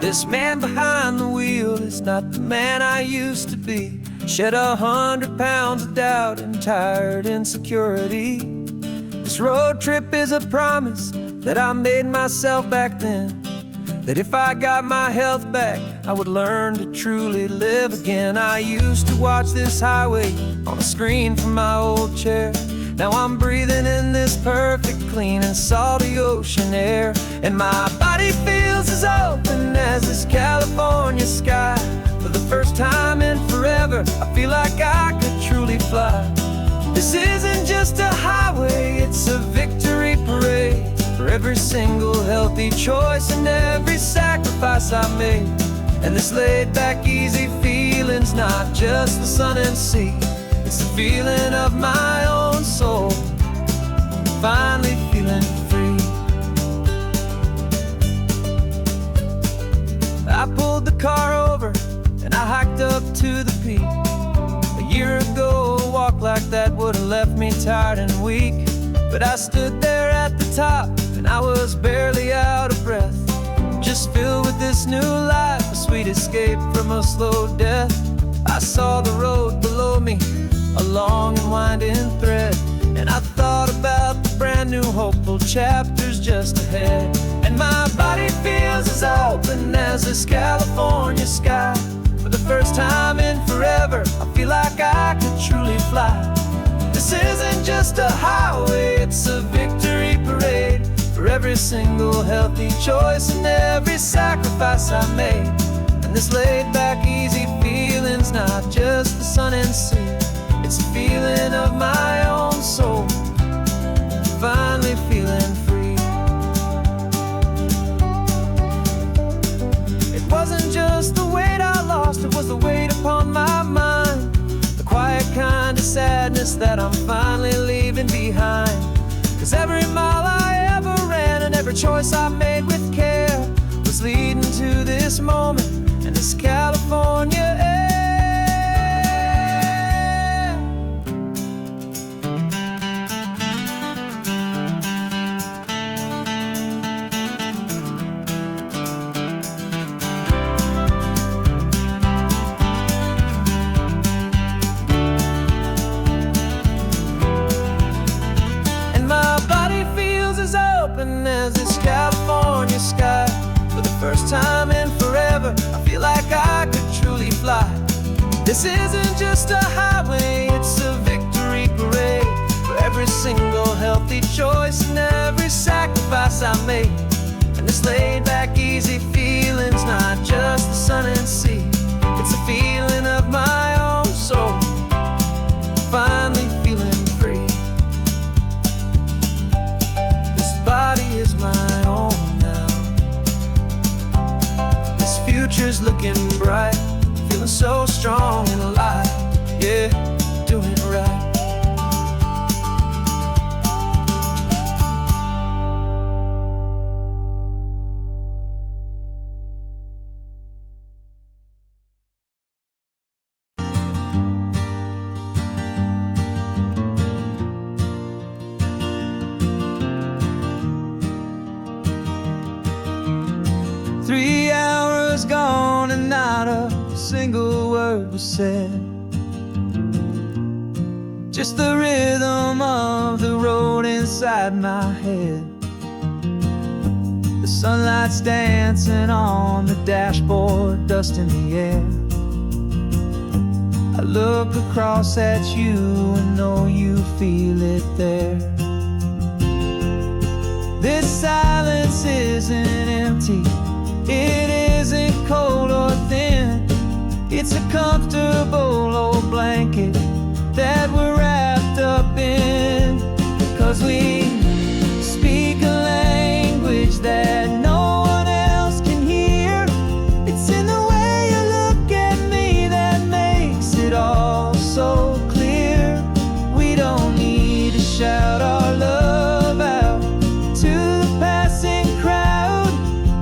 This man behind the wheel is not the man I used to be. Shed 100 pounds of doubt and tired insecurity. This road trip is a promise that I made myself back then, that if I got my health back, I would learn to truly live again. I used to watch this highway on a screen from my old chair. Now I'm breathing in this perfect, clean and salty ocean air. And my body feels as open as this California sky. For the first time in forever, I feel like I could truly fly. This isn't just a highway, it's a victory parade. For every single healthy choice and every sacrifice I made. And this laid back easy feeling's not just the sun and sea, it's the feeling of my own soul, finally feeling free. I pulled the car over and I hiked up to the peak. A year ago, a walk like that would have left me tired and weak. But I stood there at the top and I was barely out of breath, just filled with this new life, a sweet escape from a slow death. I saw the road below me, a long and winding thread, and I thought about the brand new hopeful chapters just ahead. And my body feels as open as this California sky. For the first time in forever, I feel like I could truly fly. This isn't just a highway, it's a victory parade. For every single healthy choice and every sacrifice I made. And this laid back easy feeling's not just the sun and sea, it's a feeling of my own soul, finally feeling free. It wasn't just the weight I lost, it was the weight upon my mind. The quiet kind of sadness that I'm finally leaving behind. 'Cause every mile I ever ran and every choice I made with care was leading to this moment and this California air. As this California sky. For the first time in forever, I feel like I could truly fly. This isn't just a highway, it's a victory parade. For every single healthy choice and every sacrifice I made. And this laid back easy feeling's not just the sun and sea, it's a feeling of my own soul, finally feeling free. Body is my own now. This future's looking bright, feeling so strong and alive. Yeah, doing it right. 3 hours gone and not a single word was said. Just the rhythm of the road inside my head. The sunlight's dancing on the dashboard, dust in the air. I look across at you and know you feel it there. This silence isn't empty, it isn't cold or thin. It's a comfortable old blanket that we're wrapped up in. 'Cause we speak a language that no one else can hear. It's in the way you look at me that makes it all so clear. We don't need to shout our love out to the passing crowd.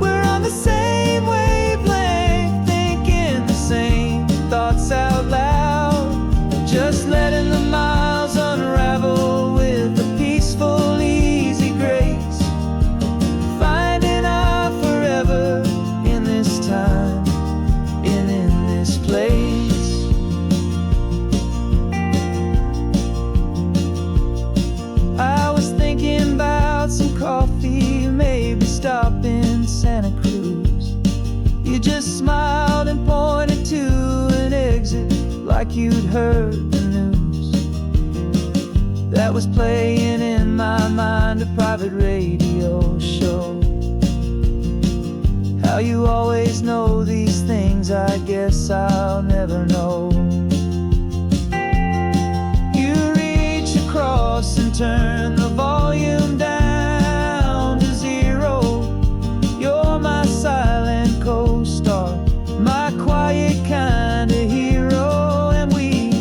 We're on the same wavelength, thinking the same thoughts out loud. Just letting the mind like you'd heard the news that was playing in my mind, a private radio show. How you always know these things, I guess I'll never know. You reach across and turn the volume down to zero. You're my silent co-star, my quiet kind of hero. And we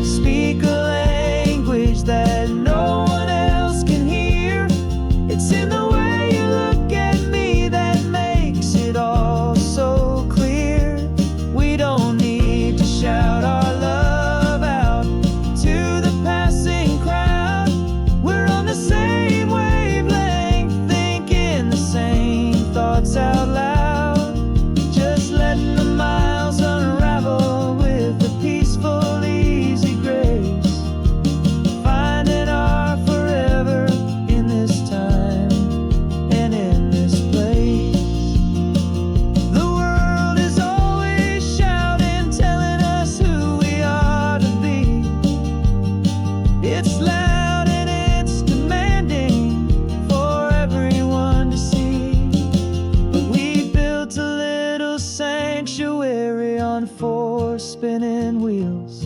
speak a language that no one else can hear. It's in the way you look at me that makes it all so clear. We don't need to shout our love out to the passing crowd. We're on the same wavelength, thinking the same thoughts out loud. Just letting the miles unravel with a peaceful, easy grace. Finding our forever in this time and in this place. The world is always shouting, telling us who we are to be. It's loud and it's demanding for everyone to see. But we built a little sanctuary on four spinning wheels,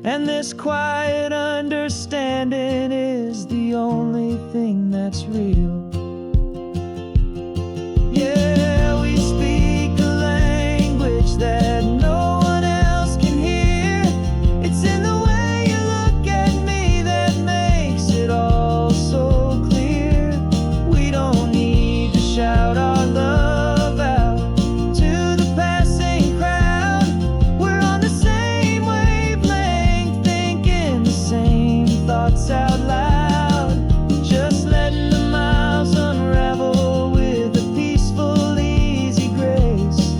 and this quiet understanding is the only thing that's real. Yeah, we speak a language that no one else can hear. It's in the way you look at me that makes it all so clear. We don't need to shout our love out to the passing crowd. We're on the same wavelength, thinking the same thoughts out loud. Just letting the miles unravel with a peaceful, easy grace.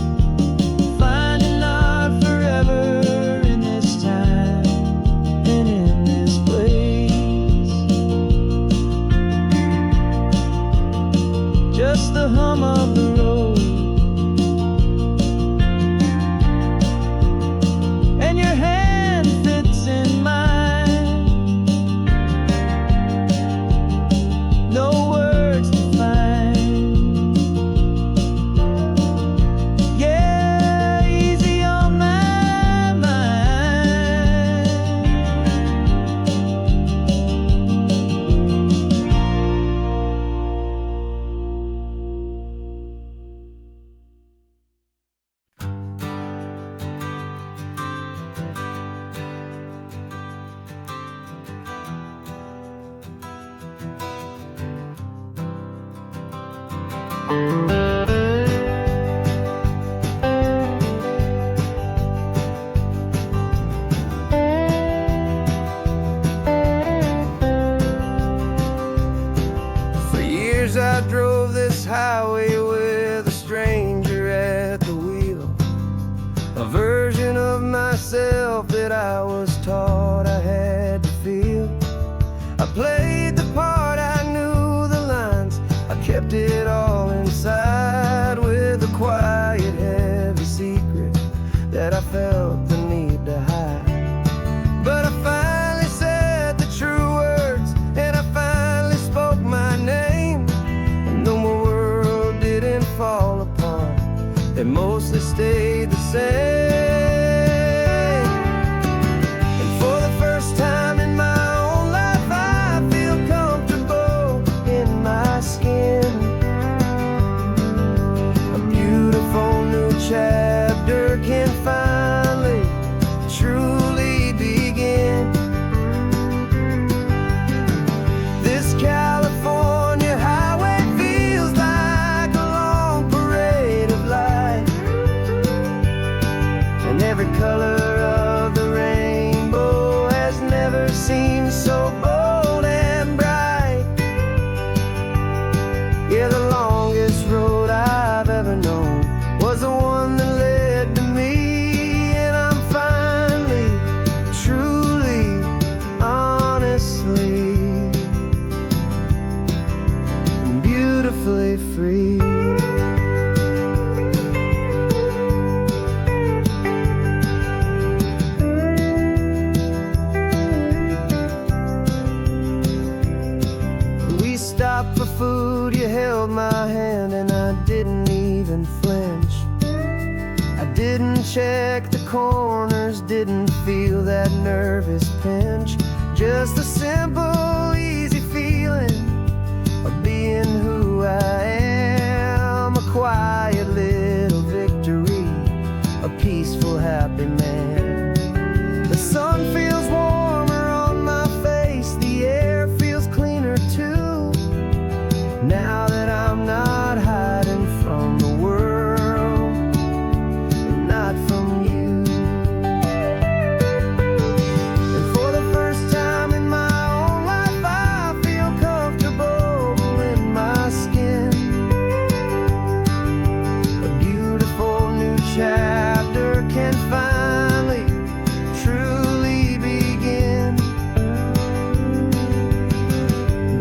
Finding our forever in this time and in this place. Just the hum of the road and your hand fits in mine. No words to find. Yeah, easy on my mind. For years I drove this highway with a stranger at the wheel, a version of myself that I was taught I had to feel. I played the part, I knew the lines, I kept it all inside with a quiet, heavy secret that I felt the need to hide. But I finally said the true words, and I finally spoke my name. And though my world didn't fall apart, it mostly stayed the same. And for the first time in my own life, I feel comfortable in my skin. A beautiful new chapter can finally truly begin. This California highway feels like a long parade of light, and every color of the rainbow has never seemed so bold and bright. Yeah, the longest road I've ever known was the one that led to me, and I'm finally, truly, honestly, and beautifully free. you held my hand and I didn't even flinch. I didn't check the corners, didn't feel that nervous pinch. Just a simple, easy feeling of being who I am. A quiet little victory, a peaceful, happy man. The sun feels warmer on my face, the air feels cleaner too. Now that I'm not hiding from the world, and not from you. And for the first time in my own life, I feel comfortable in my skin. A beautiful new chapter can finally, truly begin.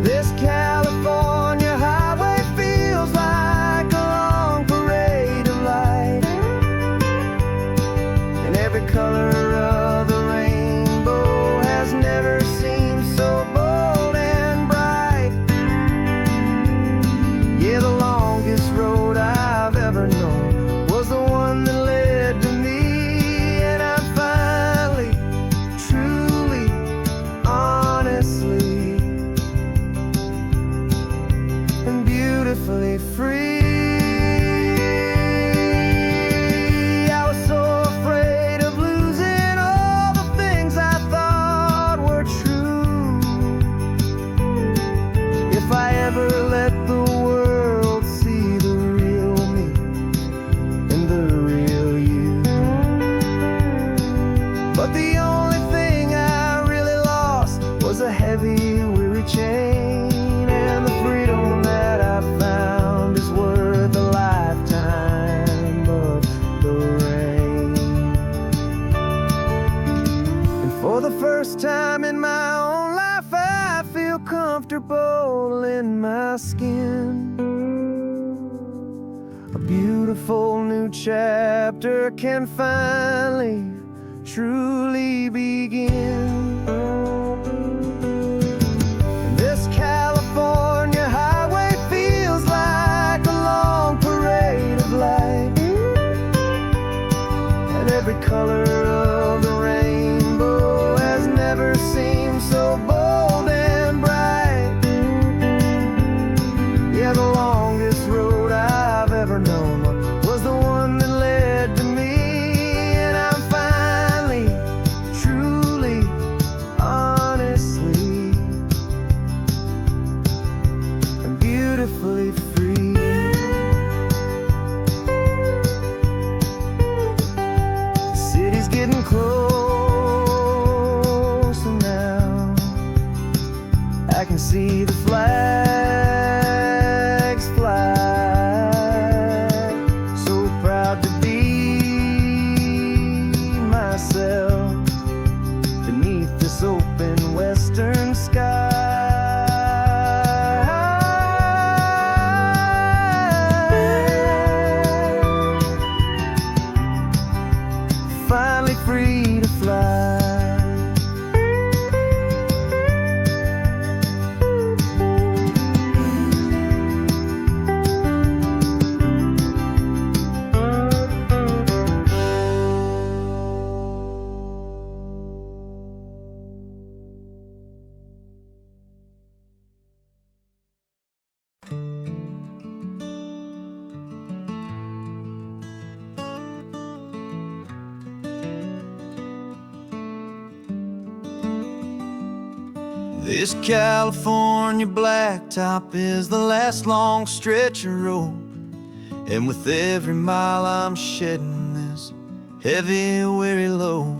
This California highway feels like a long parade of light, and every color of the rainbow has never seemed so bold and bright. Yeah, the longest road I've ever known was the one that led to me, and I'm finally, truly, honestly, and beautifully free. I was so afraid of losing all the things I thought were true. If I ever let the world see the real me and the real you. But the only thing I really lost was a heavy, weary chain, and the freedom that I found is worth a lifetime of the rain. And for the first time in my own life, I feel comfortable in my skin. A beautiful new chapter can finally, truly begin. This California highway feels like a long parade of light, and every color of the rainbow has never seemed so bold and bright. Yeah, the longest road I've ever known was the one that led to me, and I'm finally, truly, honestly, and beautifully free. The city's getting closer now. I can see the flags fly. So proud to be myself beneath this open western sky. Finally free to fly. This California blacktop is the last long stretch of road, and with every mile I'm shedding this heavy, weary load.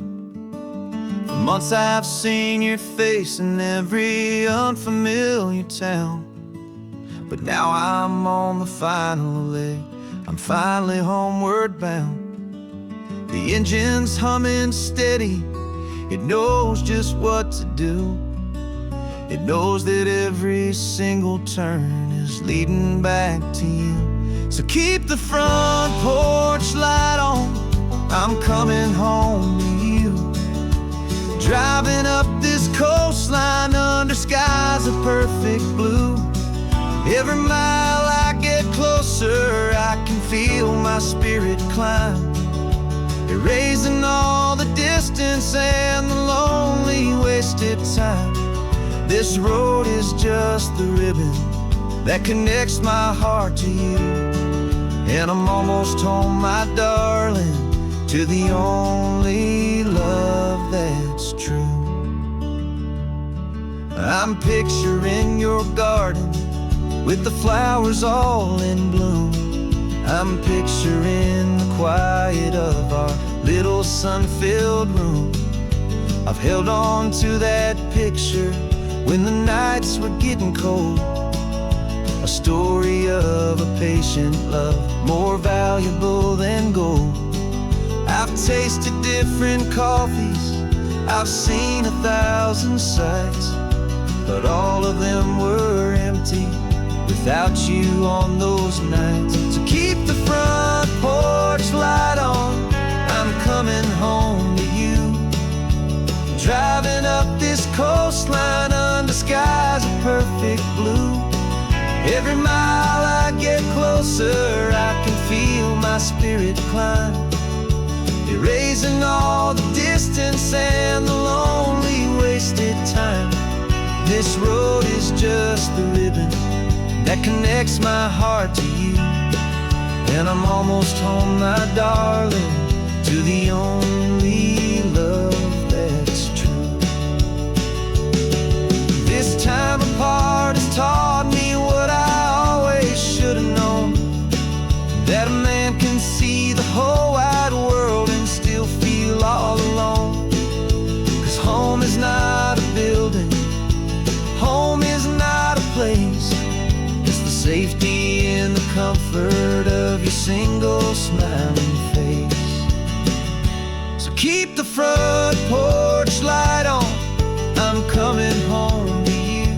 For months I've seen your face in every unfamiliar town, but now I'm on the final leg, I'm finally homeward bound. The engine's humming steady, it knows just what to do. It knows that every single turn is leading back to you. So keep the front porch light on, I'm coming home to you. Driving up this coastline under skies of perfect blue. Every mile I get closer, I can feel my spirit climb, erasing all the distance and the lonely wasted time. This road is just the ribbon that connects my heart to you, and I'm almost home, my darling, to the only love that's true. I'm picturing your garden with the flowers all in bloom. I'm picturing the quiet of our little sun-filled room. I've held on to that picture when the nights were getting cold, a story of a patient love, more valuable than gold. I've tasted different coffees, I've seen 1,000 sights, but all of them were empty without you on those nights. So keep the front porch light on, I'm coming home to you. Driving up this coastline under skies of perfect blue. Every mile I get closer, I can feel my spirit climb, erasing all the distance and the lonely wasted time. This road is just the ribbon that connects my heart to you, and I'm almost home, my darling, to the only love that's true. This time apart has taught me what I always should have known, that a man can see the whole wide world and still feel all alone. 'Cause home is not a building, home is not a place, it's the safety and the comfort of your single smiling face. So keep the front porch light on, I'm coming home to you.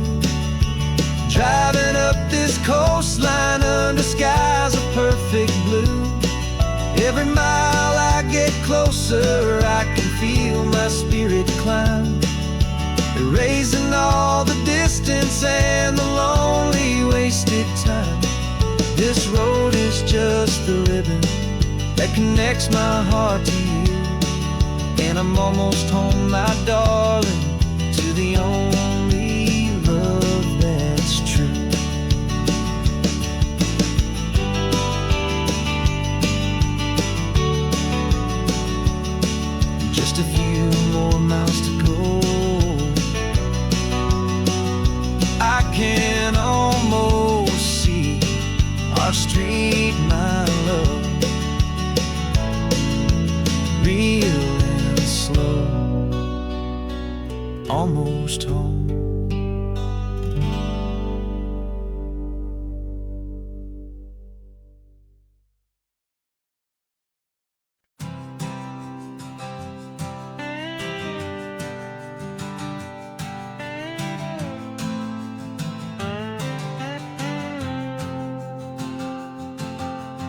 Driving up this coastline under skies of perfect blue. Every mile I get closer, I can feel my spirit climb, erasing all the distance and the lonely wasted time. This road is just the ribbon that connects my heart to you, and I'm almost home, my darling, to the only love that's true. Just a few more miles to go, I can almost see our street, my love, real and slow, almost home.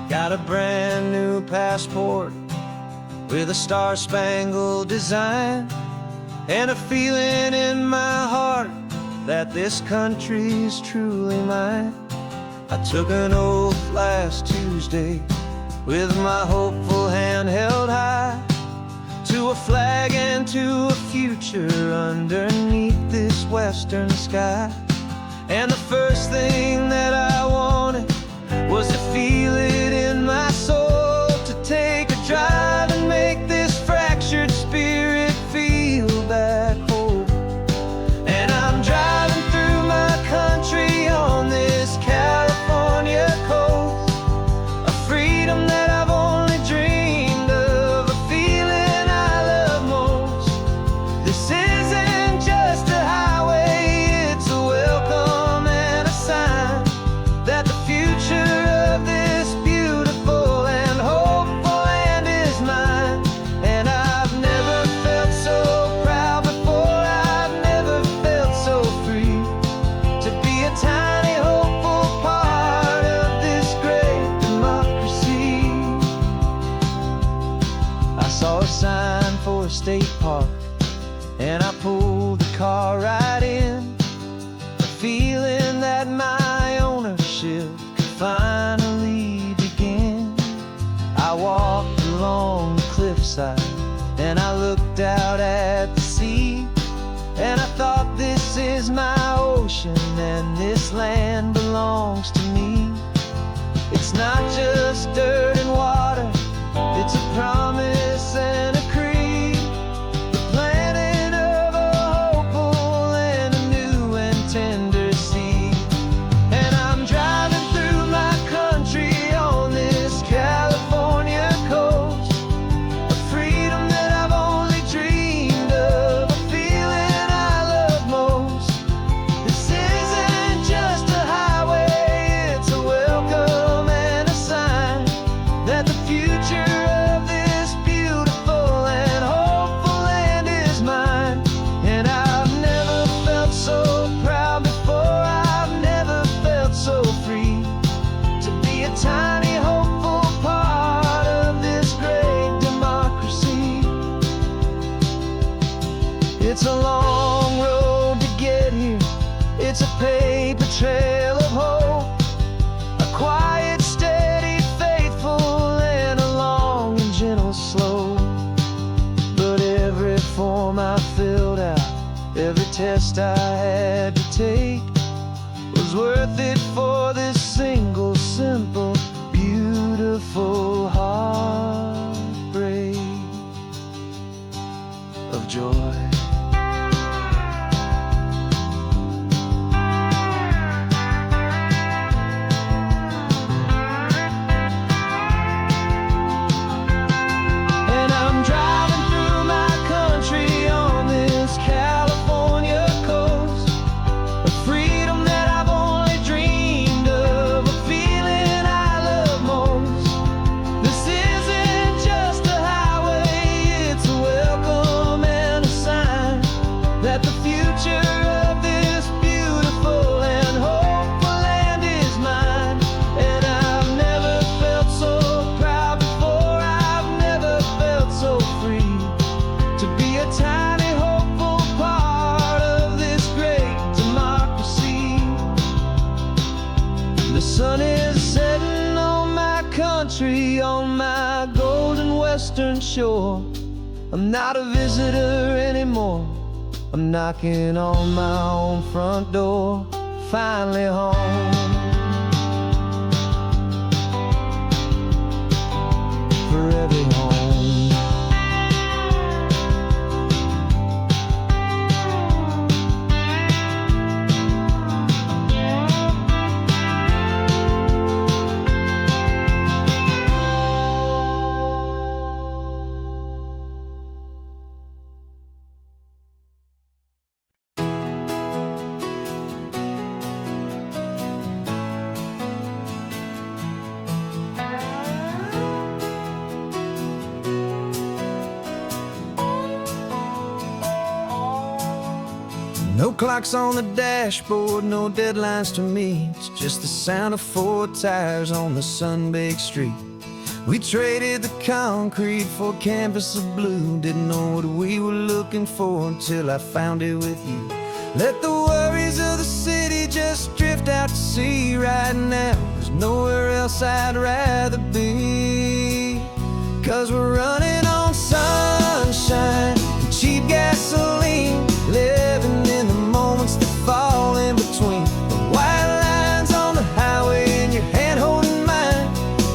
Got a brand new passport with a star-spangled design, and a feeling in my heart that this country's truly mine. I took an oath last Tuesday with my hopeful hand held high, to a flag and to a future underneath this western sky. And the first thing that I wanted was to feel it in my soul, to take a drive and make this fractured spirit feel back home. And I'm driving through my country on this California coast, a freedom that I've only dreamed of, a feeling I love most. This isn't just a highway, it's a welcome and a sign that the future of this beautiful and hopeful land is mine. And I've never felt so proud before, I've never felt so free, to be a tiny hopeful part of this great democracy. I saw a sign for a state park, and I pulled the car right in, a feeling that my owner out at the sea. And I thought, this is my ocean, and this land belongs to me. It's not just dirt and water, it's a promise and a creed, the planting of a hopeful and a new and tender seed. And I'm driving through my country on this California coast, a freedom that I've only dreamed of, a feeling I love most. This isn't just a highway, it's a welcome and a sign that the future of this beautiful and hopeful land is mine. And I've never felt so proud before, I've never felt so free to be a tiny hopeful part of this great democracy. It's a long road to get here, it's a paper trail of hope, a quiet, steady, faithful, and a long and gentle slope. But every form I filled out, every test I had to take, was worth it for this single, simple, beautiful heartbreak of joy. And I'm driving through my country on this California coast, a freedom that I've only dreamed of, a feeling I love most. This isn't just a highway, it's a welcome and a sign that the future of this beautiful and hopeful land is mine. And I've never felt so proud before, I've never felt so free to be a tiny hopeful part of this great democracy. The sun is setting on my country, on my golden western shore. I'm not a visitor anymore, I'm knocking on my own front door, finally home. Forever home. No clocks on the dashboard, no deadlines to meet, it's just the sound of 4 tires on the sun-baked street. We traded the concrete for a canvas of blue, didn't know what we were looking for until I found it with you. Let the worries of the city just drift out to sea. Right now, there's nowhere else I'd rather be, 'cause we're running on sunshine and cheap gasoline, living in the moments that fall in between the white lines on the highway and your hand holding mine,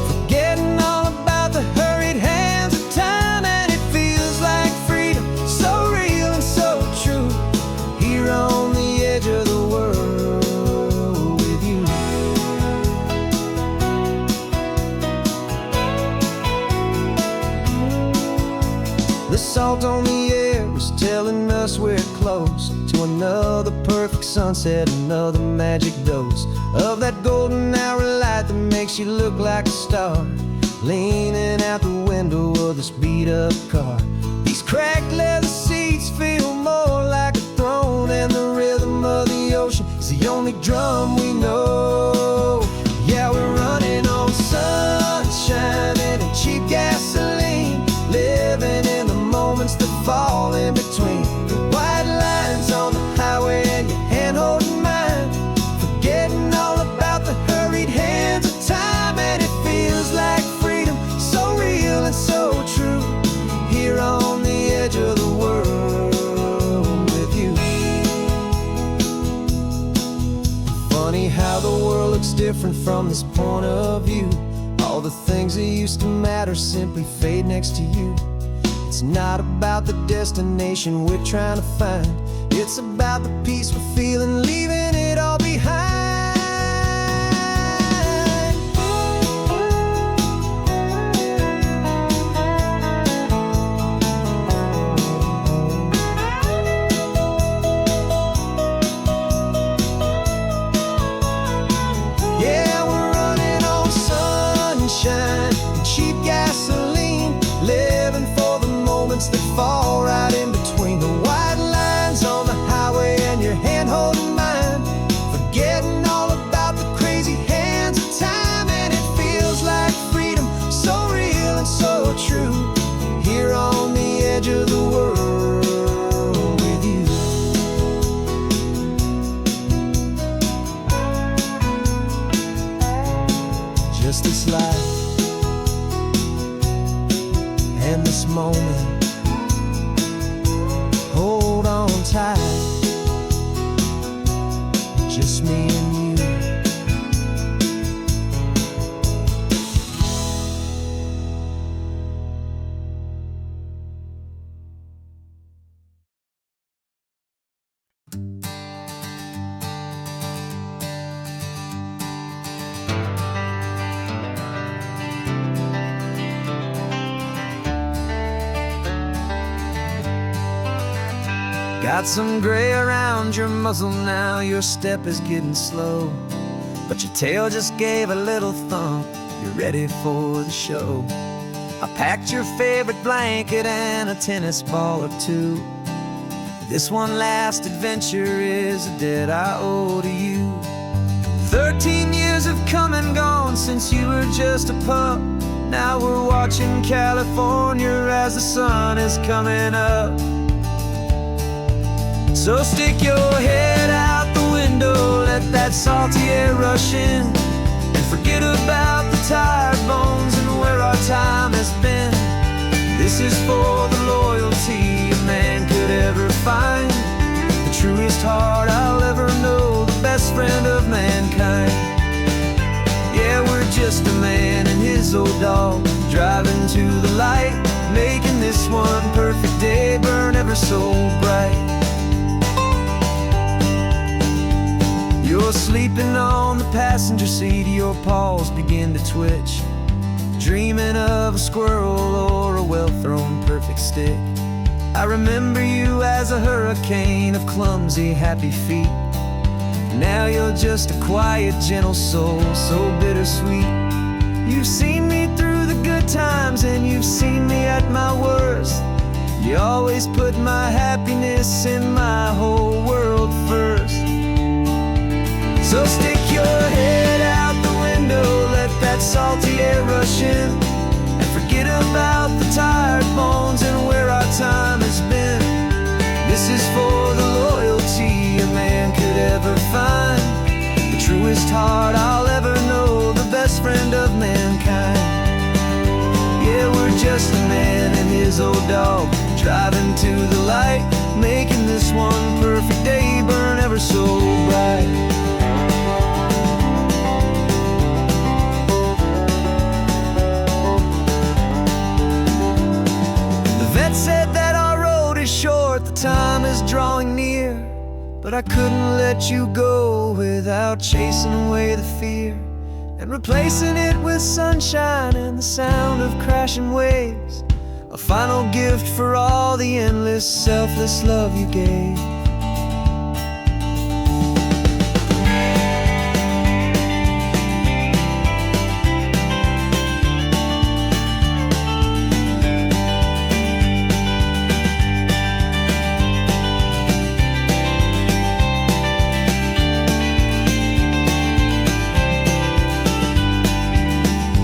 forgetting all about the hurried hands of time. And it feels like freedom, so real and so true, here on the edge of the world with you. The salt on the air is telling us we're close to another perfect sunset, another magic dose of that golden hour light that makes you look like a star, leaning out the window of this beat-up car. These cracked leather seats feel more like a throne, and the rhythm of the ocean is the only drum we know. Yeah, we're running on sunshine and a cheap gasoline, living in the moments that fall in between the white lines on the highway and your hand holding mine, forgetting all about the hurried hands of time. And it feels like freedom, so real and so true, here on the edge of the world. funny how the world looks different from this point of view. All the things that used to matter simply fade next to you. It's not about the destination we're trying to find. It's about the peace we're feeling, leaving it all behind. Yeah, we're running on sunshine and cheap gasoline, living for the moments that fall right in between the white lines on the highway and your hand holding mine, forgetting all about the crazy hands of time. And it feels like freedom, so real and so true, here on the edge of the world with you. Just this life and this moment, hold on tight, just me and you. Got some gray around your muzzle now, your step is getting slow, but your tail just gave a little thump, you're ready for the show. I packed your favorite blanket and a tennis ball or two. This one last adventure is a debt I owe to you. 13 years have come and gone since you were just a pup. Now we're watching California as the sun is coming up. So stick your head out the window, let that salty air rush in, and forget about the tired bones and where our time has been. This is for the loyalty a man could ever find, the truest heart I'll ever know, the best friend of mankind. Yeah, we're just a man and his old dog, driving to the light, making this one perfect day burn ever so bright. You're sleeping on the passenger seat, your paws begin to twitch, dreaming of a squirrel or a well-thrown perfect stick. I remember you as a hurricane of clumsy, happy feet. Now you're just a quiet, gentle soul, so bittersweet. You've seen me through the good times and you've seen me at my worst. You always put my happiness in my whole world first. So stick your head out the window, let that salty air rush in, and forget about the tired bones and where our time has been. This is for the loyalty a man could ever find, the truest heart I'll ever know, the best friend of mankind. Yeah, we're just a man and his old dog, driving to the light, making this one perfect day burn ever so bright. Said that our road is short, the time is drawing near, but I couldn't let you go without chasing away the fear and replacing it with sunshine and the sound of crashing waves, a final gift for all the endless, selfless love you gave.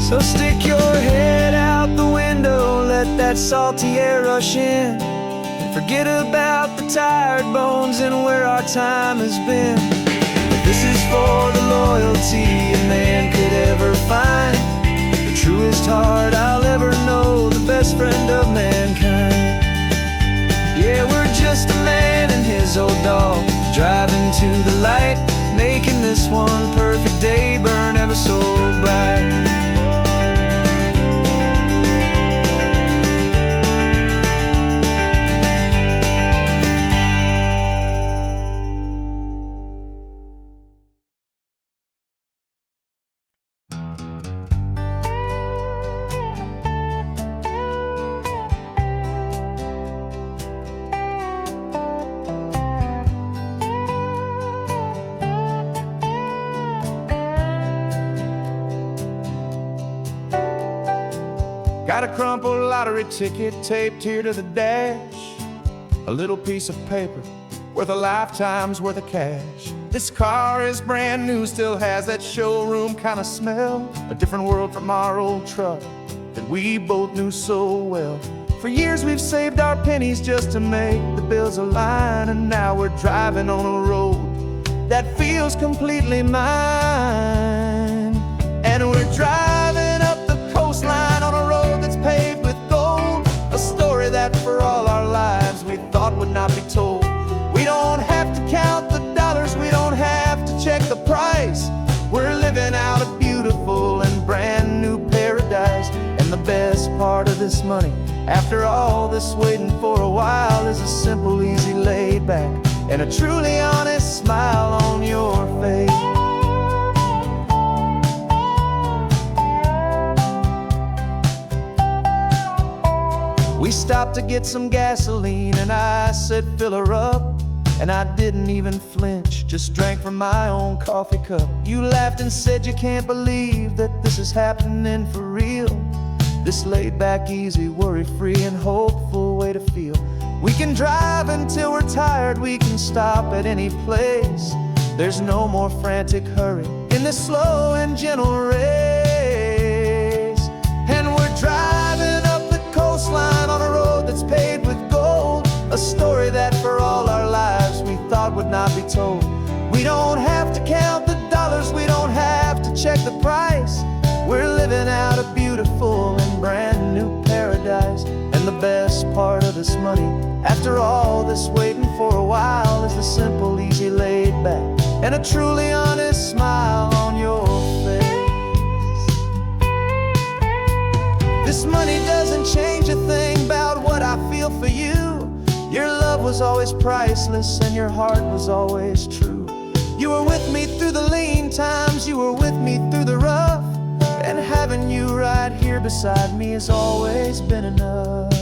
So stick your head out the window, let that salty air rush in, and forget about the tired bones and where our time has been. This is for the loyalty a man could ever find, the truest heart I'll ever know, the best friend of mankind. Yeah, we're just a man and his old dog, driving to the light, making this this one perfect day burn ever so bright. Got a crumpled lottery ticket taped here to the dash, a little piece of paper worth a lifetime's worth of cash. This car is brand new, still has that showroom kind of smell, a different world from our old truck that we both knew so well. For years we've saved our pennies just to make the bills align, and now we're driving on a road that feels completely mine. And we're driving up the coastline on a road that's paved with gold, a story that for all our lives we thought would not be told. We don't have to count the dollars, we don't have to check the price. We're living out a beautiful and brand new paradise. And the best part of this money, after all this waiting for a while, is a simple, easy, laid back, and a truly honest smile on your face. We stopped to get some gasoline, and I said, fill her up. And I didn't even flinch, just drank from my own coffee cup. You laughed and said you can't believe that this is happening for real. This laid back, easy, worry-free and hopeful way to feel. We can drive until we're tired, we can stop at any place. There's no more frantic hurry in this slow and gentle race. And we're driving up the coastline on a road that's paved with gold, a story that for all our lives we thought would not be told. We don't have to count the dollars, we don't have to check the price. We're living out a beautiful and brand new paradise. And the best part of this money, after all this waiting for a while, is the simple, easy, laid back, and a truly honest smile on your face. This money doesn't change a thing about what I feel for you. Your love was always priceless and your heart was always true. You were with me through the lean times, you were with me through the rough, and having you right here beside me has always been enough.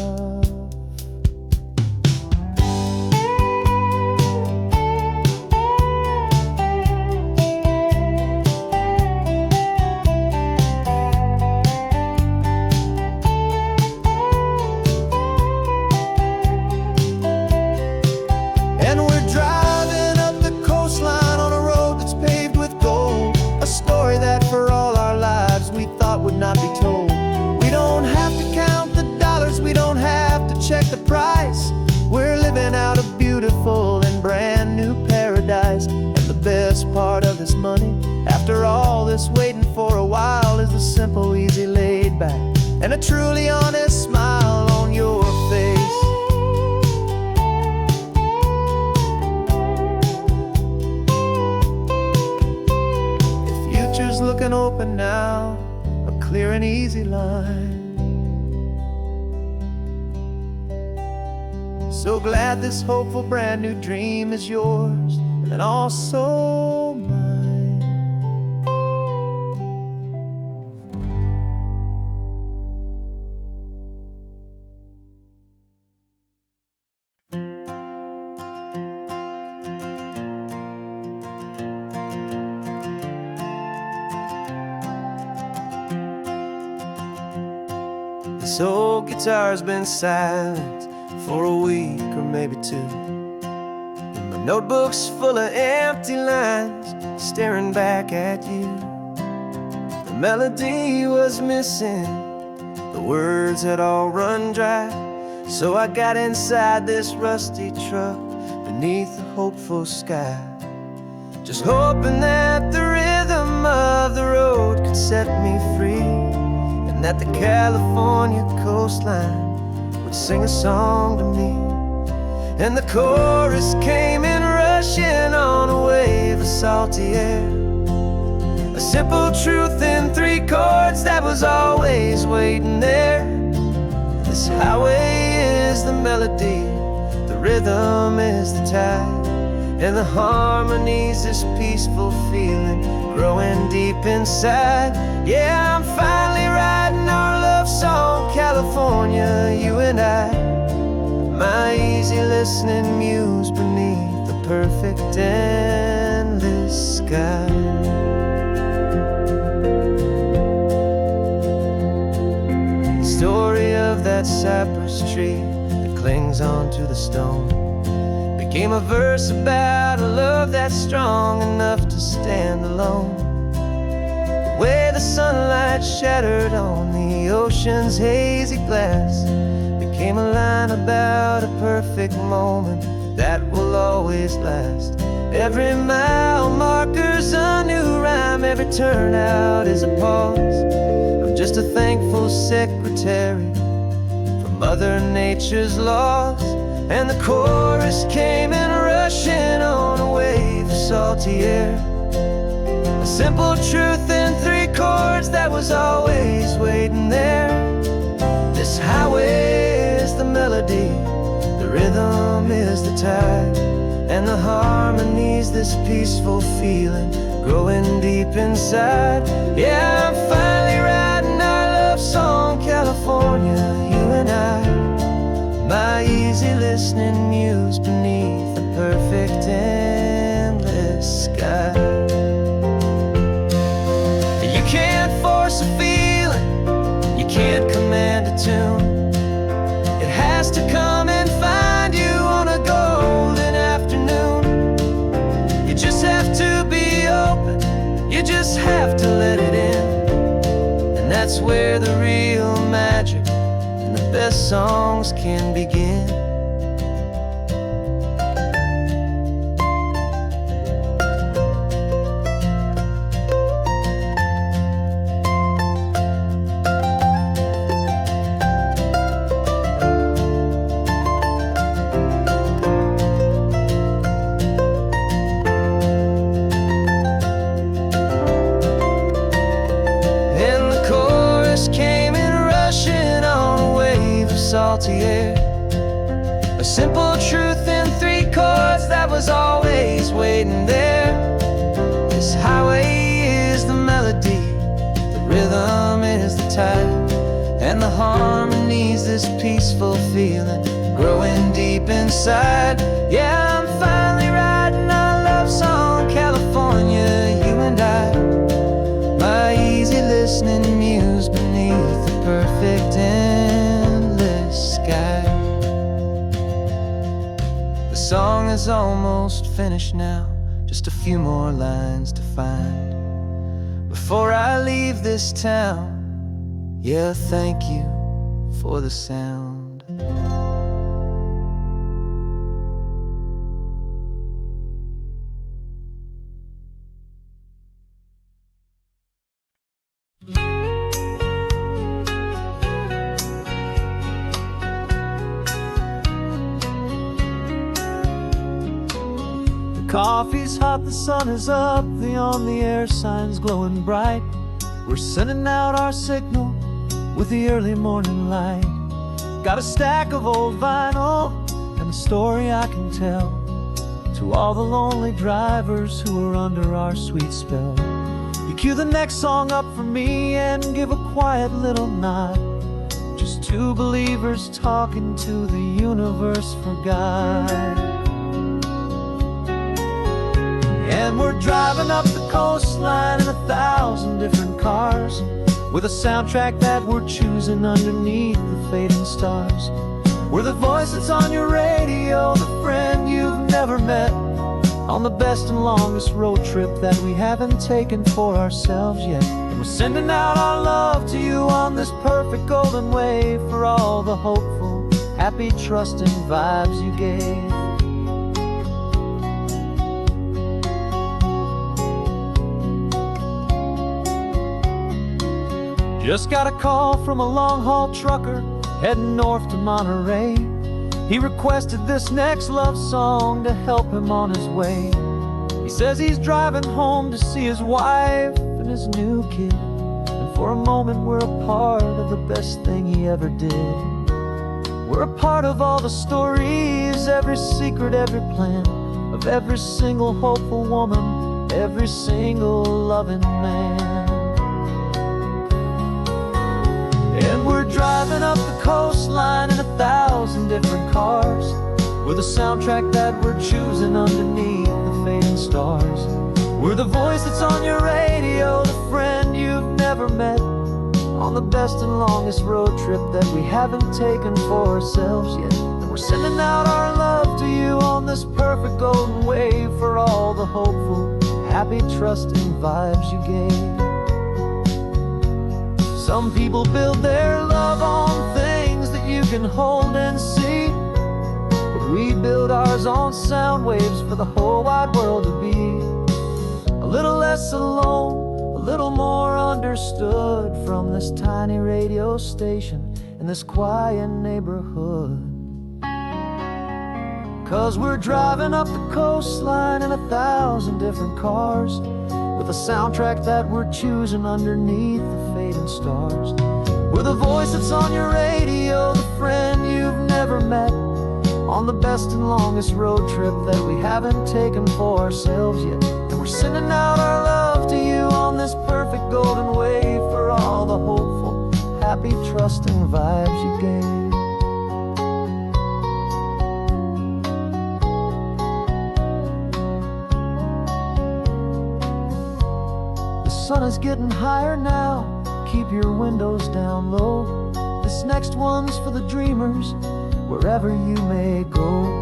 Would not be told. We don't have to count the dollars, we don't have to check the price. We're living out a beautiful and brand new paradise. And the best part of this money, after all this waiting for a while, is the simple, easy, laid back, and a truly honest smile on your face. The future's looking open now, clear and easy line. So glad this hopeful brand new dream is yours and also mine. This old guitar's been silent for a week or maybe two, and my notebook's full of empty lines staring back at you. The melody was missing, the words had all run dry, so I got inside this rusty truck beneath the hopeful sky, just hoping that the rhythm of the road could set me free, that the California coastline would sing a song to me. And the chorus came in rushing on a wave of salty air, A simple truth in 3 chords that was always waiting there. This highway is the melody, the rhythm is the tide, and the harmony's this peaceful feeling growing deep inside. Yeah, I'm finally writing our love song, California, you and I. My easy listening muse beneath the perfect endless sky. The story of that cypress tree that clings onto the stone became a verse about a love that's strong enough to stand alone. Where the sunlight shattered on the ocean's hazy glass became a line about a perfect moment that will always last. Every mile marker's a new rhyme, every turnout is a pause. I'm just a thankful secretary for Mother Nature's laws. And the chorus came in rushing on a wave of salty air. A simple truth in 3 chords that was always waiting there. This highway is the melody, the rhythm is the tide, and the harmony's this peaceful feeling growing deep inside. Yeah, I'm finally writing our love song, California, you and I. My easy listening muse beneath the perfect endless sky. You can't force a feeling, you can't command a tune. It has to come and find you on a golden afternoon. You just have to be open, you just have to let it in. And that's where the real magic, the best songs can begin. And the chorus came in rushing on a wave of salty air. A simple truth in 3 chords that was always waiting there. This highway is the melody, the rhythm is the tide, and the harmony's this peaceful feeling growing deep inside. Yeah, I'm finally writing our love song, California, you and I. My easy listening muse beneath the perfect endless sky. The song is almost finished now, just a few more lines to find before I leave this town. Yeah, thank you for the sound. Coffee's hot, the sun is up, the on the air sign's glowing bright. We're sending out our signal with the early morning light. Got a stack of old vinyl and a story I can tell to all the lonely drivers who are under our sweet spell. You cue the next song up for me and give a quiet little nod. Just 2 believers talking to the universe for God. And we're driving up the coastline in 1,000 different cars, with a soundtrack that we're choosing underneath the fading stars. We're the voice that's on your radio, the friend you've never met, on the best and longest road trip that we haven't taken for ourselves yet. And we're sending out our love to you on this perfect golden wave for all the hopeful, happy, trusting vibes you gave. Just got a call from a long-haul trucker heading north to Monterey. He requested this next love song to help him on his way. He says he's driving home to see his wife and his new kid. And for a moment we're a part of the best thing he ever did. We're a part of all the stories, every secret, every plan, of every single hopeful woman, every single loving man. And we're driving up the coastline in 1,000 different cars. We're the soundtrack that we're choosing underneath the fading stars. We're the voice that's on your radio, the friend you've never met, on the best and longest road trip that we haven't taken for ourselves yet. And we're sending out our love to you on this perfect golden wave for all the hopeful, happy, trusting vibes you gave. Some people build their love on things that you can hold and see, but we build ours on sound waves for the whole wide world to be a little less alone, a little more understood from this tiny radio station in this quiet neighborhood. 'Cause we're driving up the coastline in 1,000 different cars, with a soundtrack that we're choosing underneath the fading stars. We're the voice that's on your radio, the friend you've never met, on the best and longest road trip that we haven't taken for ourselves yet. And we're sending out our love to you on this perfect golden wave for all the hopeful, happy, trusting vibes you gave. The sun is getting higher now, keep your windows down low. This next one's for the dreamers, wherever you may go.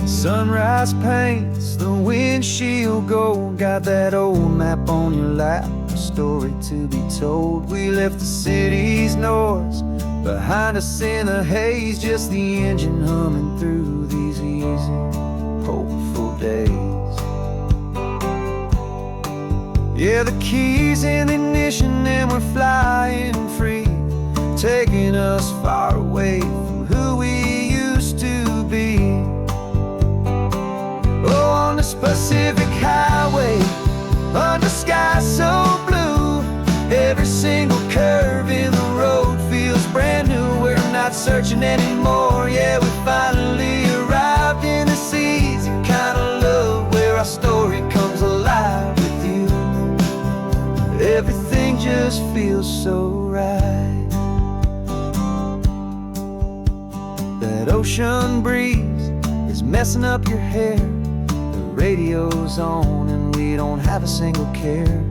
Sunrise paints the windshield gold. Got that old map on your lap, a story to be told. We left the city's noise behind us in the haze, just the engine humming through these easy, hopeful days. Yeah, the keys in the ignition and we're flying free, taking us far away from who we used to be. Oh, on this Pacific highway, under sky so blue, every single curve in the road feels brand new. We're not searching anymore, yeah, we finally arrived in this easy kind of love, where our story comes alive with you. Everything just feels so right. That ocean breeze is messing up your hair, radio's on and we don't have a single care.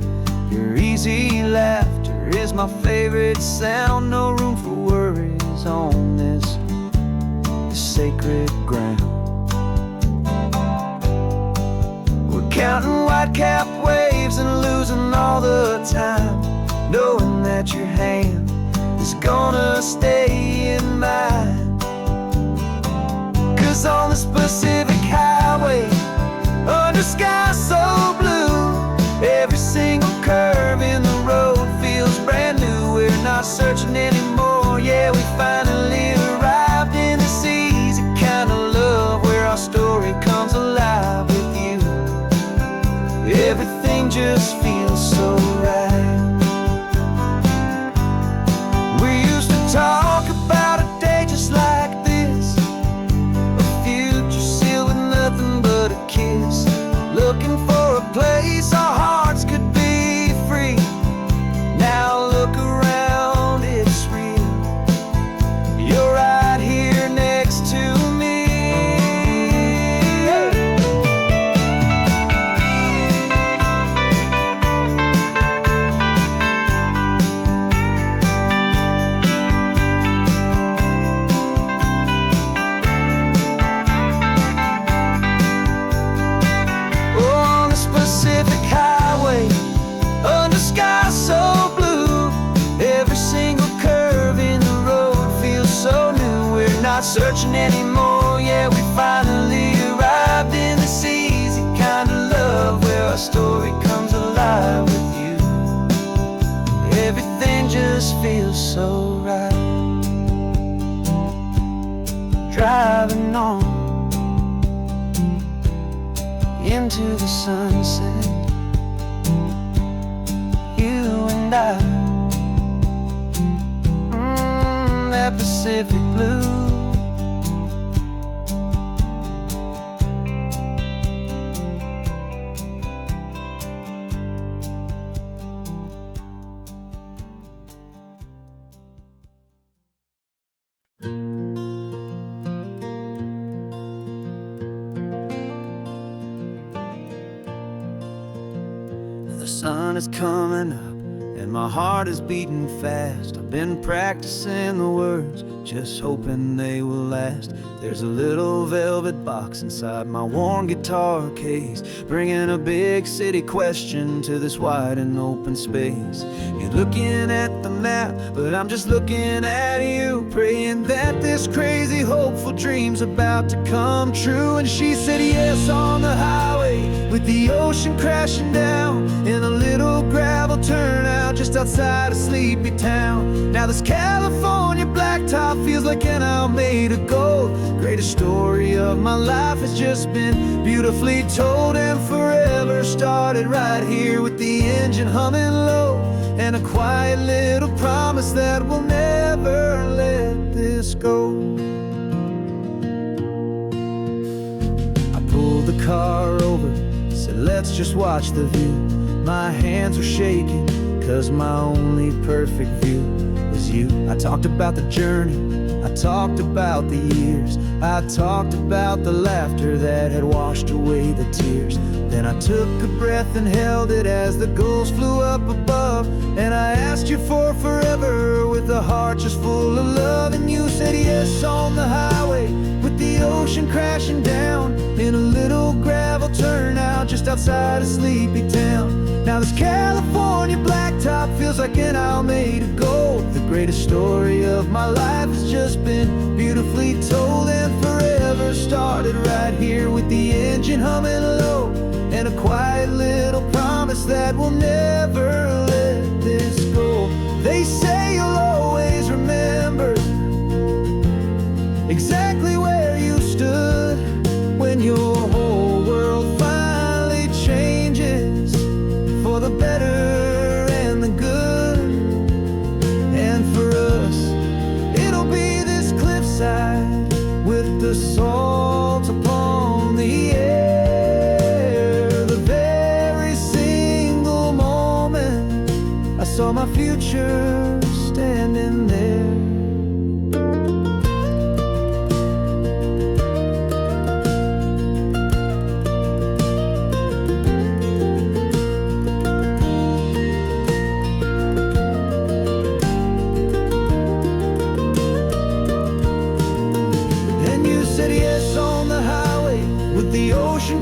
Your easy laughter is my favorite sound. No room for worries on this sacred ground. We're counting white-capped waves and losing all the time, knowing that your hand is gonna stay in mine. 'Cause on this Pacific highway, under sky so blue, every single curve in the road feels brand new. We're not searching anymore, yeah, we finally arrived in this easy kind of love, where our story comes alive with you. Everything just feels so right. We used to talk about a day just like this, a future sealed with nothing but a kiss, looking for a place our hearts could be free. Now look around, it's real. You're right here next to me. just feels so right. Driving on into the sunset, you and I, that Pacific blue. The sun is coming up and my heart is beating fast. I've been practicing the words, just hoping they will last. There's a little velvet box inside my worn guitar case, bringing a big city question to this wide and open space. You're looking at the map, but I'm just looking at you, praying that this crazy hopeful dream's about to come true. And she said yes on the highway, with the ocean crashing down in a little gravel turnout just outside a sleepy town. Now this California blacktop feels like an isle made of gold. Greatest story of my life has just been beautifully told, and forever started right here with the engine humming low, and a quiet little promise that we'll never let this go. I pulled the car over, said let's just watch the view. My hands were shaking, cause my only perfect view was you. I talked about the journey, I talked about the years, I talked about the laughter that had washed away the tears. Then I took a breath and held it as the gulls flew up above, and I asked you for forever with a heart just full of love. And you said yes on the highway, with the ocean crashing down in a little gravel turnout just outside a sleepy town. Now this California blacktop feels like an isle made of gold. The greatest story of my life has just been beautifully told, and forever started right here with the engine humming low, and a quiet little promise that we'll never let this go. They say you'll always remember exactly where you stood when your whole world finally changes for the better and the good. And for us, it'll be this cliffside with the salt upon the air. The very single moment I saw my future standing there.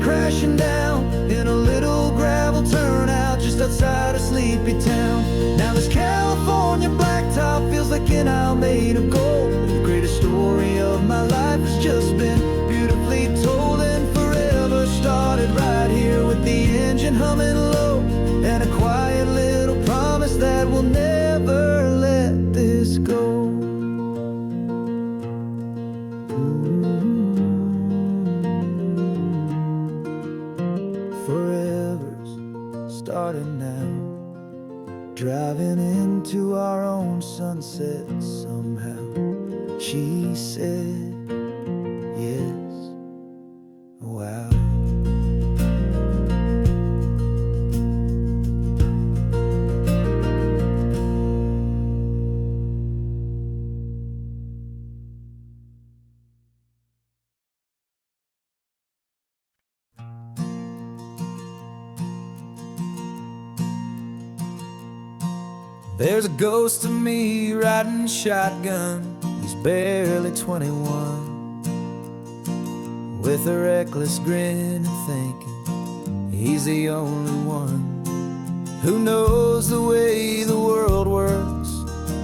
Crashing down in a little gravel turnout just outside a sleepy town. Now this California blacktop feels like an isle made of gold. The greatest story of my life has just been beautifully told, and forever started right here with the engine humming low, and a quiet little promise that we'll never let this go. Starting now, driving into our own sunset somehow. She said yes, wow. There's a ghost of me riding shotgun. He's barely 21, with a reckless grin and thinking he's the only one who knows the way the world works,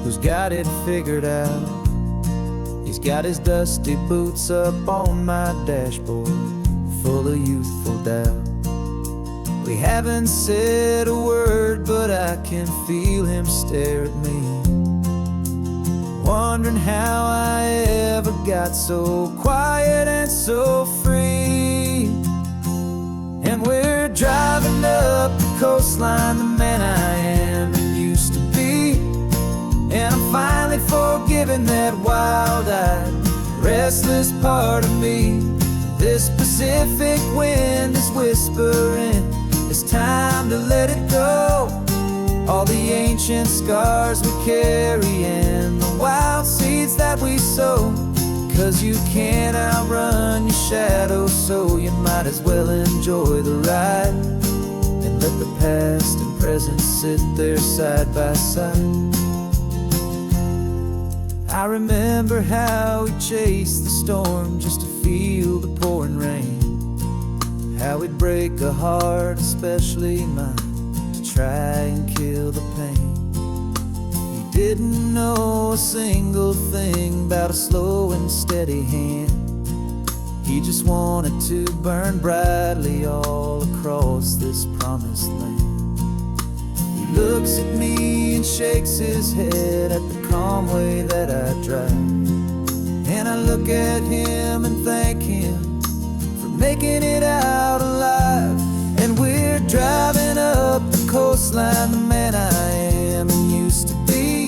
who's got it figured out. He's got his dusty boots up on my dashboard, full of youthful doubt. We haven't said a word, but I can feel him stare at me wondering how I ever got so quiet and so free. And we're driving up the coastline, the man I am and used to be. And I'm finally forgiving that wild-eyed, restless part of me. This Pacific wind is whispering, it's time to let it go. All the ancient scars we carry and the wild seeds that we sow. 'Cause you can't outrun your shadow, so you might as well enjoy the ride. And let the past and present sit there side by side. I remember how we chased the storm just to feel the pouring rain. How we'd break a heart, especially mine, to try and kill the pain. He didn't know a single thing about a slow and steady hand. He just wanted to burn brightly all across this promised land. He looks at me and shakes his head at the calm way that I drive. And I look at him and thank him for making it out alive. And we're driving up the coastline, the man I am and used to be.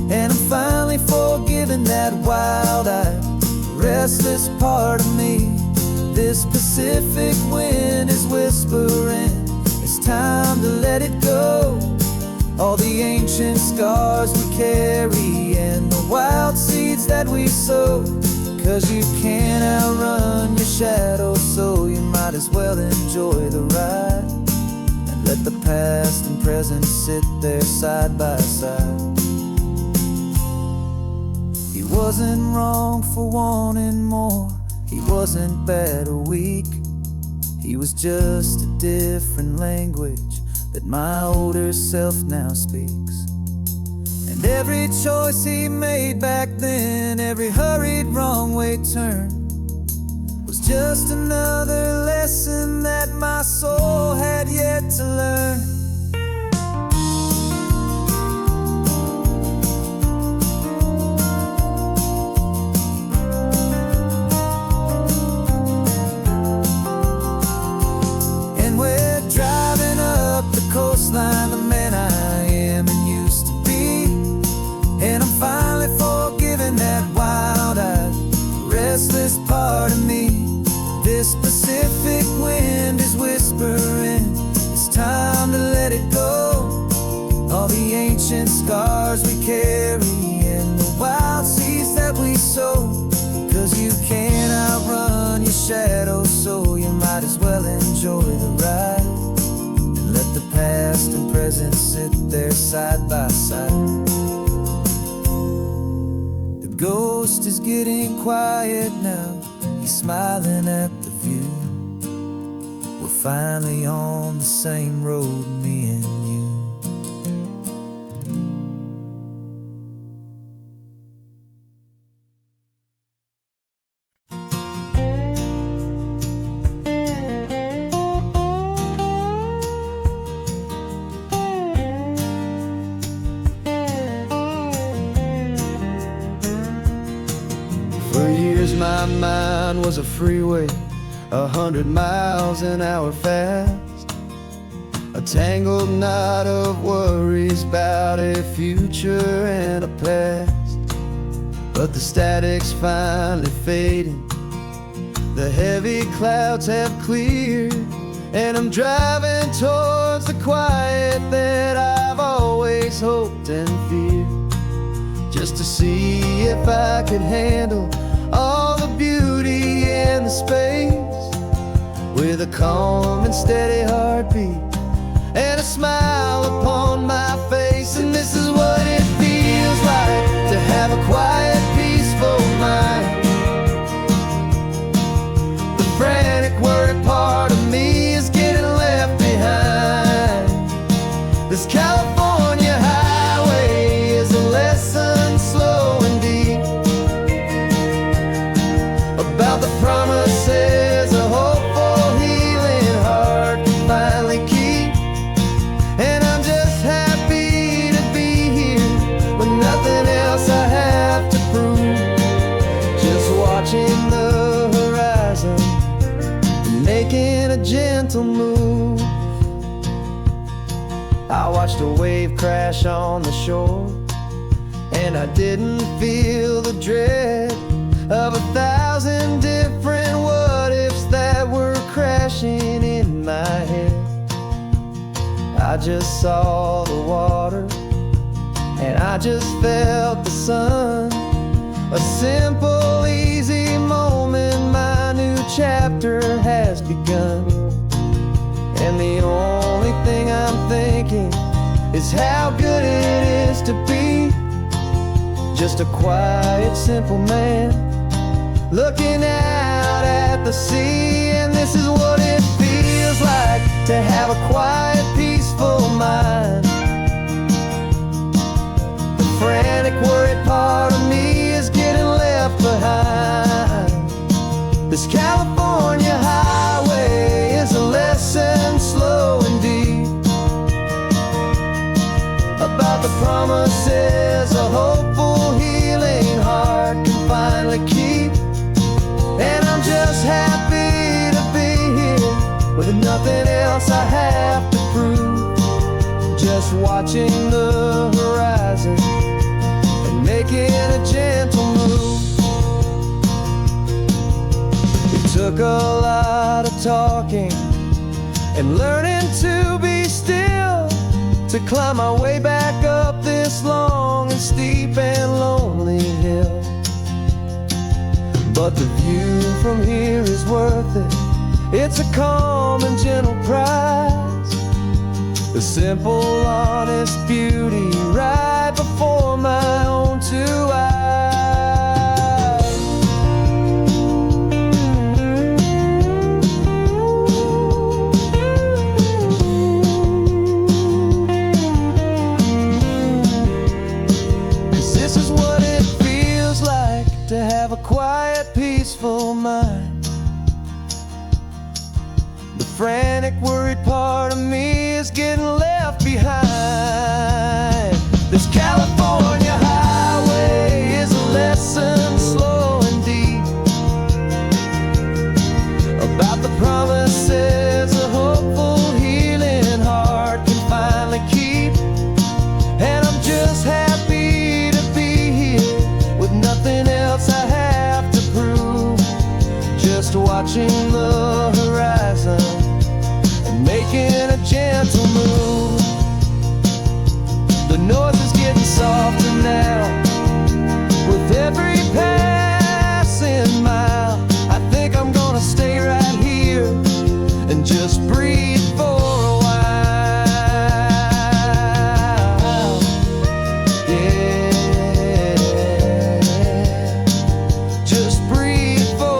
And I'm finally forgiving that wild-eyed, restless part of me. This Pacific wind is whispering, it's time to let it go. All the ancient scars we carry and the wild seeds that we sow. 'Cause you can't outrun your shadow, so you might as well enjoy the ride. And let the past and present sit there side by side. He wasn't wrong for wanting more, he wasn't bad or weak. He was just a different language that my older self now speaks. And every choice he made back then, every hurried wrong way turn, was just another lesson that my soul had yet to learn. Coastline, the man I am and used to be. And I'm finally forgiving that wild-eyed, restless part of me. This Pacific wind is whispering, it's time to let it go. All the ancient scars we carry and the wild seeds that we sow. 'Cause you can't outrun your shadow, so you might as well enjoy the ride. Let the past and present sit there side by side. The ghost is getting quiet now, he's smiling at the view. We're finally on the same road, me and you. My mind was a freeway, 100 miles an hour fast. A tangled knot of worries about a future and a past. But the static's finally fading, the heavy clouds have cleared, and I'm driving towards the quiet that I've always hoped and feared. Just to see if I could handle all the beauty and the space, with a calm and steady heartbeat and a smile upon my face. And this is what it feels like to have a quiet, peaceful mind. The frantic, worried part of me is getting left behind. This California highway is a lesson slow and deep about the promises a hopeful, healing heart can finally keep. And I'm just happy gentle move. I watched a wave crash on the shore, and I didn't feel the dread of 1,000 different what-ifs that were crashing in my head. I just saw the water, and I just felt the sun. A simple, easy moment, my new chapter has begun. And the only thing I'm thinking is how good it is to be just a quiet, simple man looking out at the sea. And this is what it feels like to have a quiet, peaceful mind. The frantic, worried part of me is getting left behind. This California highway is a lesson slow and deep about the promises a hopeful, healing heart can finally keep. And I'm just happy to be here with nothing else I have to prove, just watching the horizon and making a gentle move. It took a lot of talking and learning to be still to climb my way back up this long and steep and lonely hill. But the view from here is worth it. It's a calm and gentle prize, the simple, honest beauty right before my own two eyes. This is what it feels like to have a quiet, peaceful mind. The frantic, worried part of me is getting left behind. This California highway is a lesson slow and deep about the promises a hopeful, healing heart can finally keep. And I'm just happy to be here with nothing else I have to prove, just watching the horizon and making a gentle move. The noise is getting softer now with every passing mile. I think I'm gonna stay right here and just breathe for a while. Yeah, just breathe for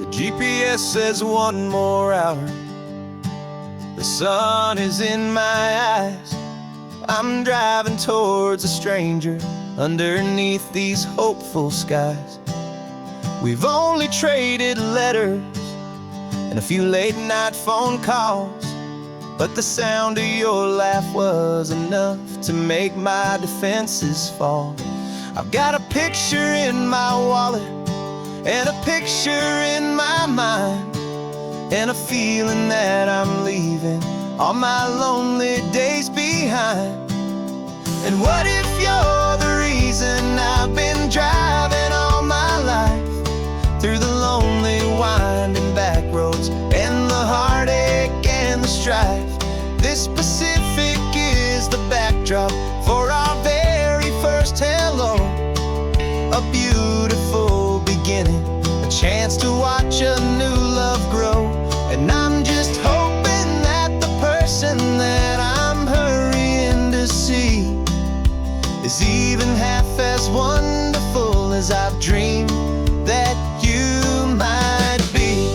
a GPS says one more hour. The sun is in my eyes. I'm driving towards a stranger underneath these hopeful skies. We've only traded letters and a few late night phone calls, but the sound of your laugh was enough to make my defenses fall. I've got a picture in my wallet and a picture in my mind, and a feeling that I'm leaving all my lonely days behind. And what if you're the reason I've been driving all my life through the lonely winding back roads and the heartache and the strife? This Pacific is the backdrop for our very first hello, a beautiful beginning, a chance to watch a new love grow. And I'm just hoping that the person that I'm hurrying to see is even half as wonderful as I've dreamed that you might be.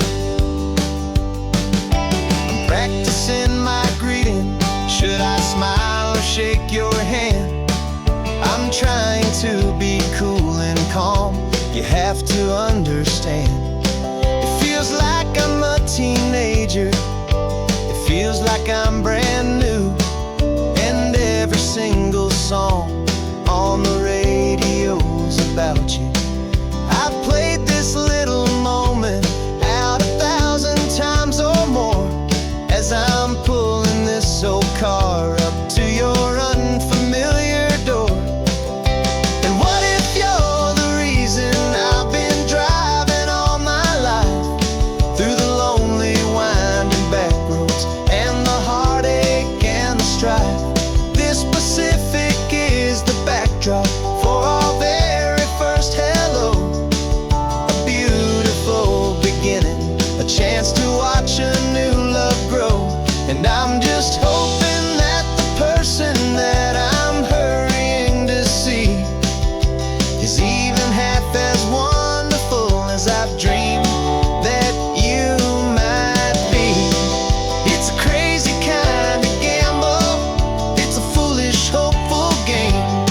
I'm practicing my greeting. Should I smile or shake your hand? I'm trying to be you have to understand. It feels like I'm a teenager, it feels like I'm brand new, and every single song on the radio's about you. I've played this little moment out 1,000 times or more as I'm pulling this old car up to your unfamiliar door. And what if you're the reason I've been driving all my life through the lonely winding back roads and the heartache and the strife? This Pacific is the backdrop for our very first hello, a beautiful beginning, a chance to watch a new love grow. And I'm just hoping that the person that I'm hurrying to see is even half as wonderful as I've dreamed that you might be. It's a crazy kind of gamble, it's a foolish, hopeful game,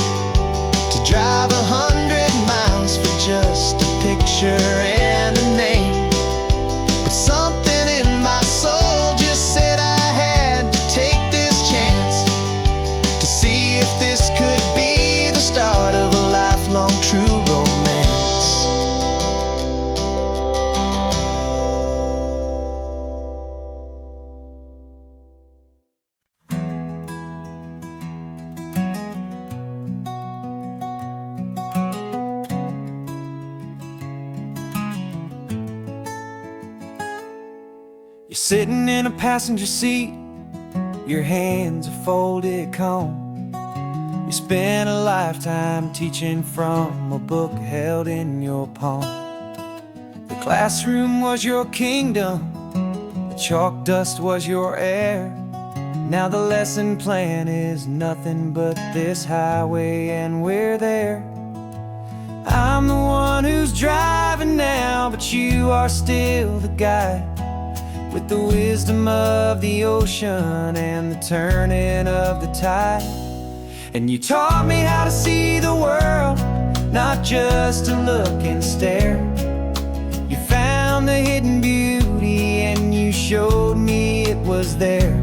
to drive 100 miles for just a picture and a name. But something in my soul just said I had to take this chance to see if this could be the start of a lifelong true romance. You're sitting in a passenger seat, your hands are folded calm. You spent a lifetime teaching from a book held in your palm. The classroom was your kingdom, the chalk dust was your air. Now the lesson plan is nothing but this highway and we're there. I'm the one who's driving now, but you are still the guide, with the wisdom of the ocean and the turning of the tide. And you taught me how to see the world, not just to look and stare. You found the hidden beauty and you showed me it was there.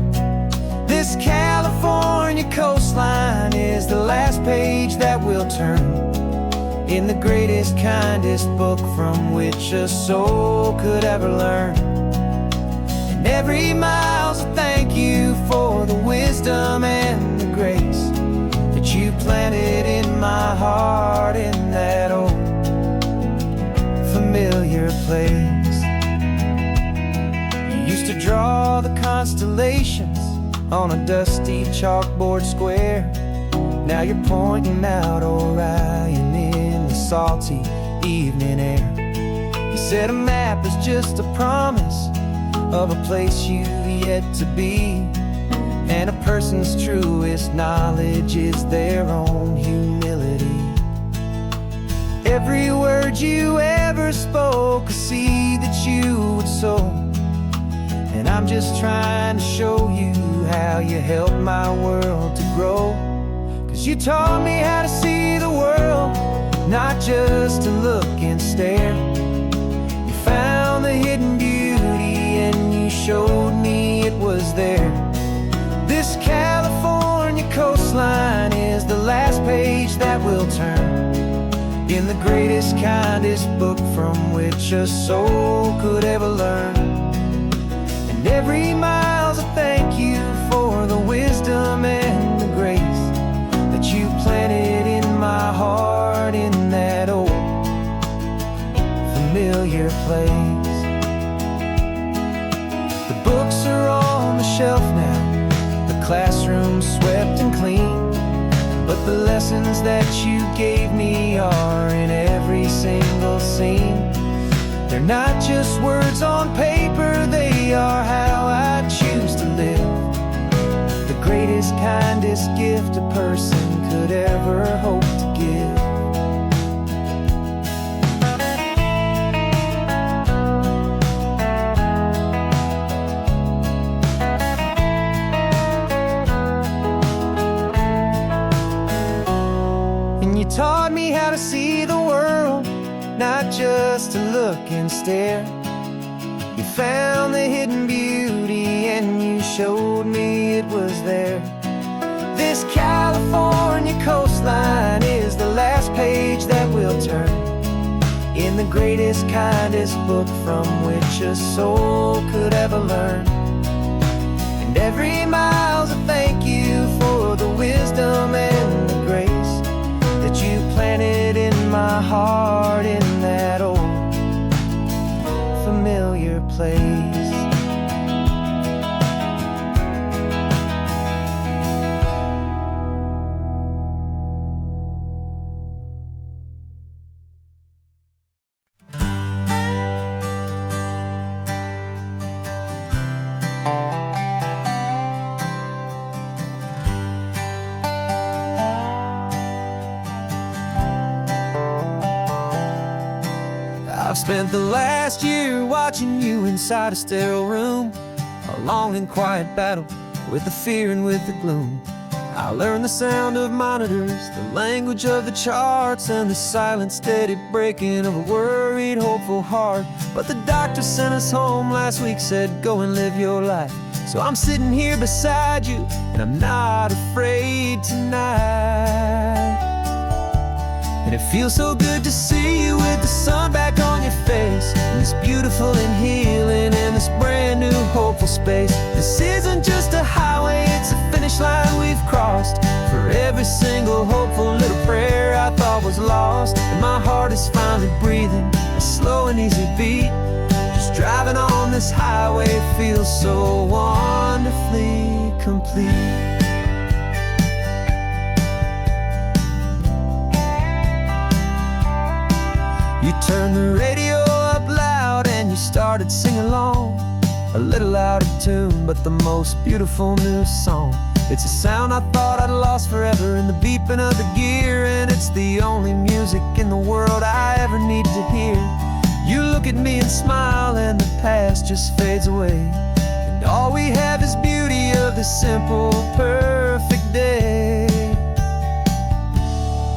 This California coastline is the last page that we'll turn in the greatest, kindest book from which a soul could ever learn. And every mile's a thank you for the wisdom and the grace that you planted in my heart in that old familiar place. You used to draw the constellations on a dusty chalkboard square. Now you're pointing out Orion in the salty evening air. You said a map is just a promise of a place you've yet to be, and a person's truest knowledge is their own humility. Every word you ever spoke, a seed that you would sow, and I'm just trying to show you how you helped my world to grow. 'Cause you taught me how to see the world, not just to look and stare. You found the hidden beauty and you showed me it was there. This California coastline is the last page that we'll turn in the greatest, kindest book from which a soul could ever learn. And every mile's a thank you for the wisdom and the grace that you planted in my heart in that old familiar place. The books are on the shelf now, the classroom swept and clean, but the lessons that you gave me are in every single scene. They're not just words on paper, they are how I choose to live. The greatest, kindest gift a person could ever hope to give. And you taught me how to see the world, not vacant stare. You found the hidden beauty and you showed me it was there. This California coastline is the last page that we'll turn in the greatest, kindest book from which a soul could ever learn. And every mile's a thank you for the wisdom and the grace that you planted in my heart in that old familiar place. I've spent the last year watching you inside a sterile room, a long and quiet battle with the fear and with the gloom. I learned the sound of monitors, the language of the charts, and the silent, steady breaking of a worried, hopeful heart. But the doctor sent us home last week, said go and live your life. So I'm sitting here beside you, and I'm not afraid tonight. And it feels so good to see you with the sun back on your face, and this beautiful and healing and this brand new hopeful space. This isn't just a highway, it's a finish line we've crossed. For every single hopeful little prayer I thought was lost, and my heart is finally breathing a slow and easy beat. Just driving on this highway feels so wonderfully complete. You turned the radio up loud and you started singing along, a little out of tune, but the most beautiful new song. It's a sound I thought I'd lost forever in the beeping of the gear, and it's the only music in the world I ever need to hear. You look at me and smile and the past just fades away, and all we have is beauty of this simple, perfect day.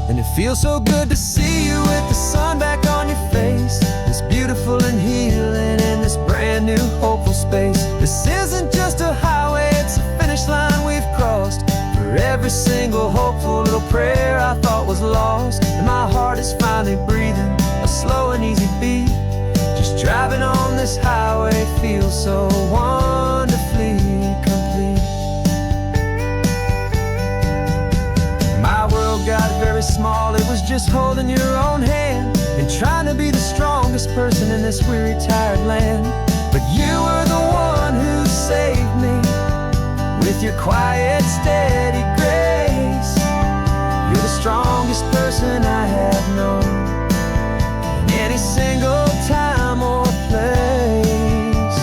And it feels so good to see you with the sun back on your face, this beautiful and healing in this brand new hopeful space. This isn't just a highway, it's a finish line we've crossed. For every single hopeful little prayer I thought was lost, and my heart is finally breathing a slow and easy beat. Just driving on this highway feels so wonderfully complete. My world got very small, it was just holding your own hand and trying to be the strongest person in this weary, tired land. But you were the one who saved me with your quiet, steady grace. You're the strongest person I have known in any single time or place.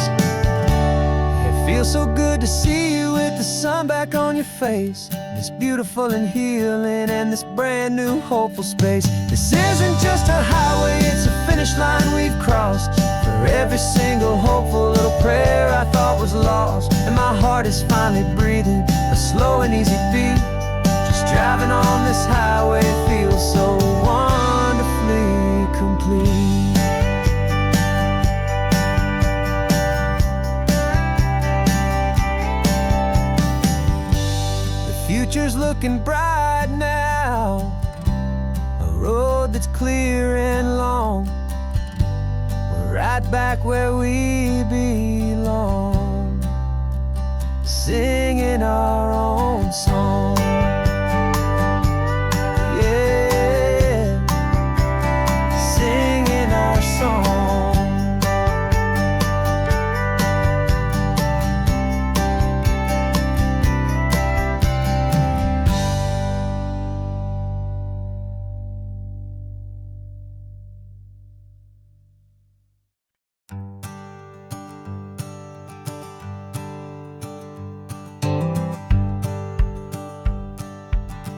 It feels so good to see you with the sun back on your face, this beautiful and healing and this brand new hopeful space. This isn't just a highway, it's a finish line we've crossed. For every single hopeful little prayer I thought was lost, and my heart is finally breathing a slow and easy beat. Just driving on this highway feels so wonderfully complete. Future's looking bright now, a road that's clear and long. We're right back where we belong, singing our own song. Yeah, singing our song.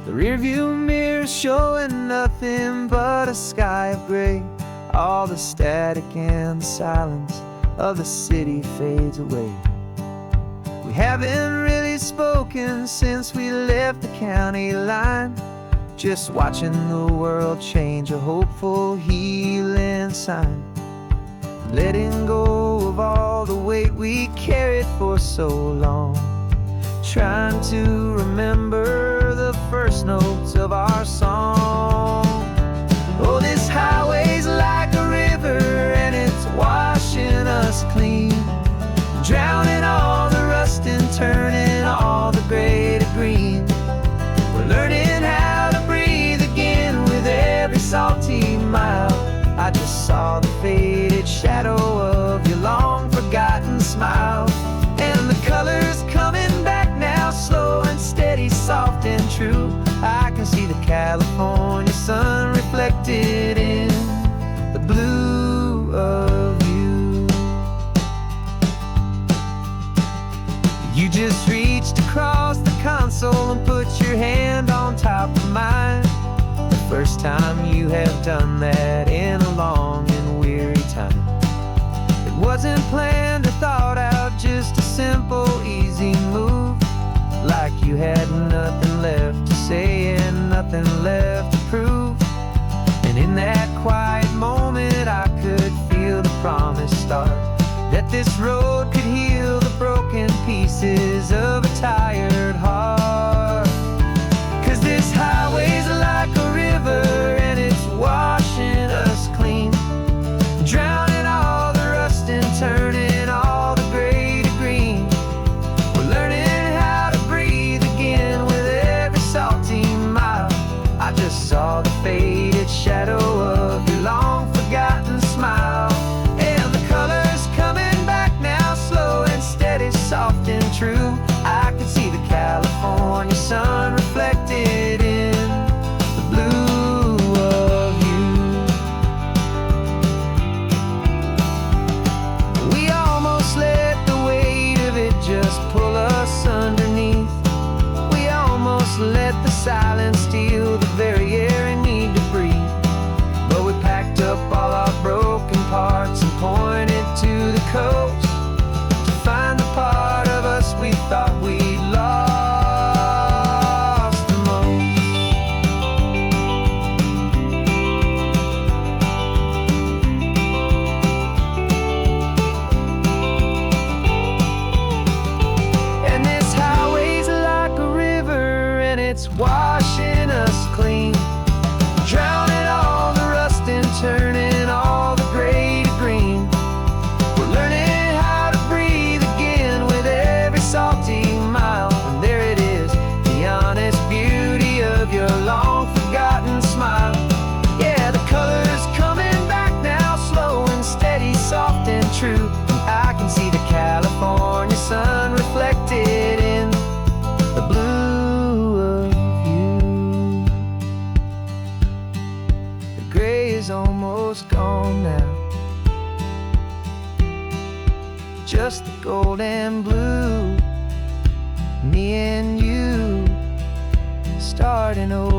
The rearview mirror's showing nothing but a sky of gray. All the static and the silence of the city fades away. We haven't really spoken since we left the county line, just watching the world change, a hopeful healing sign. letting go of all the weight we carried for so long, trying to remember the first notes of our song. Oh, this highway's like a river and it's washing us clean, drowning all the rust and turning all the gray to green. We're learning how to breathe again with every salty mile. I just saw the faded shadow of your long forgotten smile, and the colors coming back now, slow and steady, soft and true. I can see the California sun reflected in the blue of you. You just reached across the console and put your hand on top of mine. The first time you have done that in a long and weary time. It wasn't planned or thought out, just a simple, easy move. Like you had nothing left to say and nothing left to prove. And in that quiet moment I could feel the promise start, that this road could heal the broken pieces of a tired heart. 'Cause this highway's like a river and it's washing us clean, drowning all the rust and turning all the gray to green. We're learning how to breathe again with every salty mile. I just saw the faded shadow of your long forgotten smile, and the colors coming back now, slow and steady, soft and true. I can see the California sun reflected in the blue of you. We almost let the weight of it just pull us underneath. We almost let the silence steal the very air I need to breathe. But we packed up all our broken parts and pointed to the coast to find the part of us we thought we'd lost the most. And this highway's like a river and it's washing us clean, drowning all the rust and turning all the gray to green. We're learning how to breathe again with every salty mile. And there it is, the honest beauty of your long forgotten smile. Yeah, the colors coming back now, slow and steady, soft and true. I can see the California sun reflected in the blue of you. The gray is almost gone now, just the gold and blue. Me and you starting over.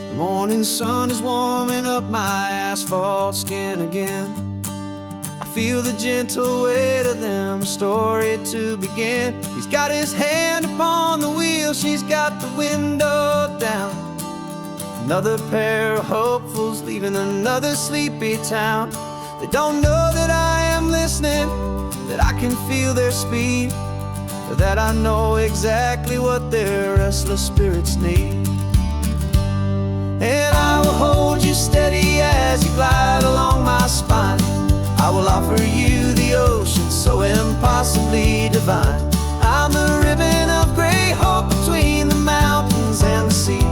The morning sun is warming up my asphalt skin again. I feel the gentle weight of them, a story to begin. He's got his hand upon the wheel, she's got the window down. Another pair of hopefuls leaving another sleepy town. They don't know that I am listening, that I can feel their speed, or that I know exactly what their restless spirits need. And I will hold you steady as you glide along my spine. I will offer you the ocean so impossibly divine. I'm the ribbon of gray hope between the mountains and the sea.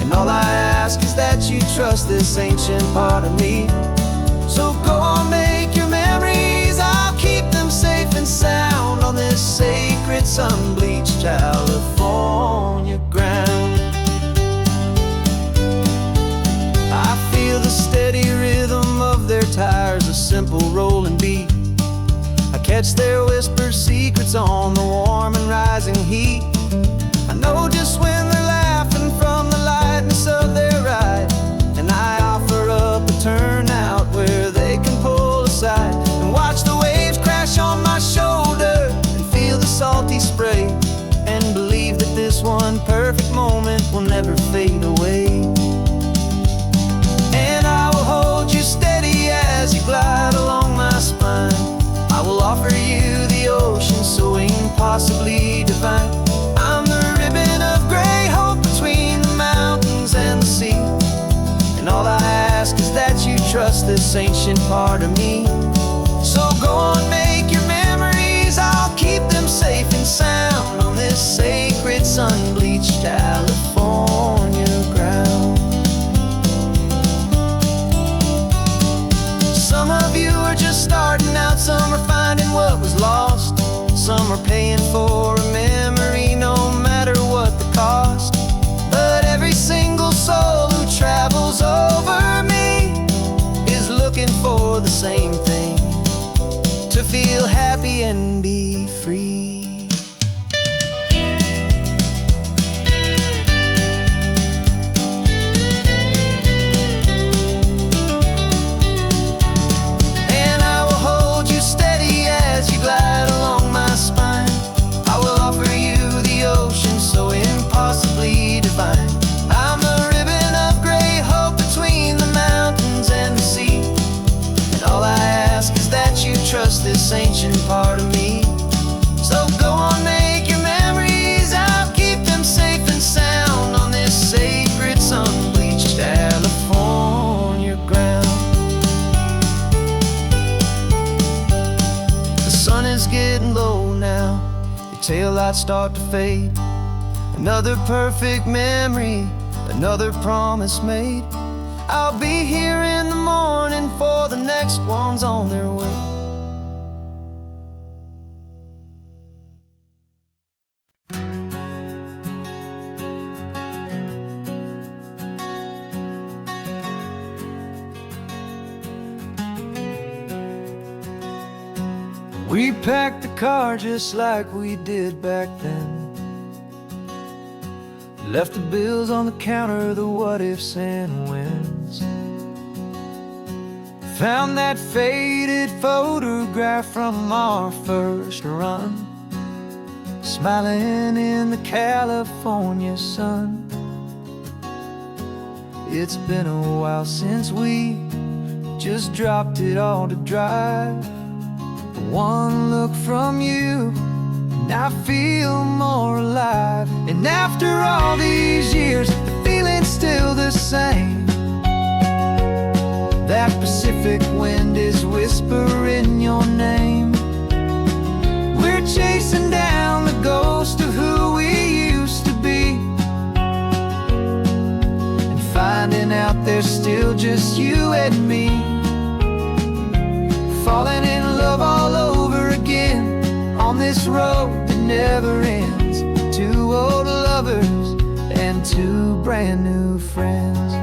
And all I ask is that you trust this ancient part of me. So go on, make your memories, I'll keep them safe and sound on this sacred sun-bleached California ground. I feel the steady rhythm of their tires, a simple rolling beat. I catch their whispered secrets on the warm and rising heat. I know just when they're laughing from the lightness of their ride, and I offer up a turnout where they can pull aside and watch the waves crash will never fade away. And I will hold you steady as you glide along my spine. I will offer you the ocean so impossibly divine. I'm the ribbon of gray hope between the mountains and the sea. And all I ask is that you trust this ancient part of me. So go on, make your memories, I'll keep them safe and sound on this sacred sun-bleached California ground. Some of you are just starting out, some are finding what was lost, some are paying for a memory no matter what the cost. But every single soul who travels over me is looking for the same thing: to feel happy and be free. And I will hold you steady as you glide along my spine. I will offer you the ocean so impossibly divine. I'm the ribbon of gray hope between the mountains and the sea. And all I ask is that you trust this ancient part of me. So go on, make your memories, I'll keep them safe and sound on this sacred sun-bleached California ground. The sun is getting low now, your taillights start to fade. Another perfect memory, another promise made. I'll be here in the morning for the next ones on their way. We packed the car just like we did back then. Left the bills on the counter, the what-ifs and whens. Found that faded photograph from our first run, smiling in the California sun. It's been a while since we just dropped it all to drive. One look from you and I feel more alive. And after all these years, the feeling's still the same. That Pacific wind is whispering your name. We're chasing down the ghost of who we used to be, and finding out there's still just you and me. Falling in love all over again on this road that never ends. Two old lovers and two brand new friends.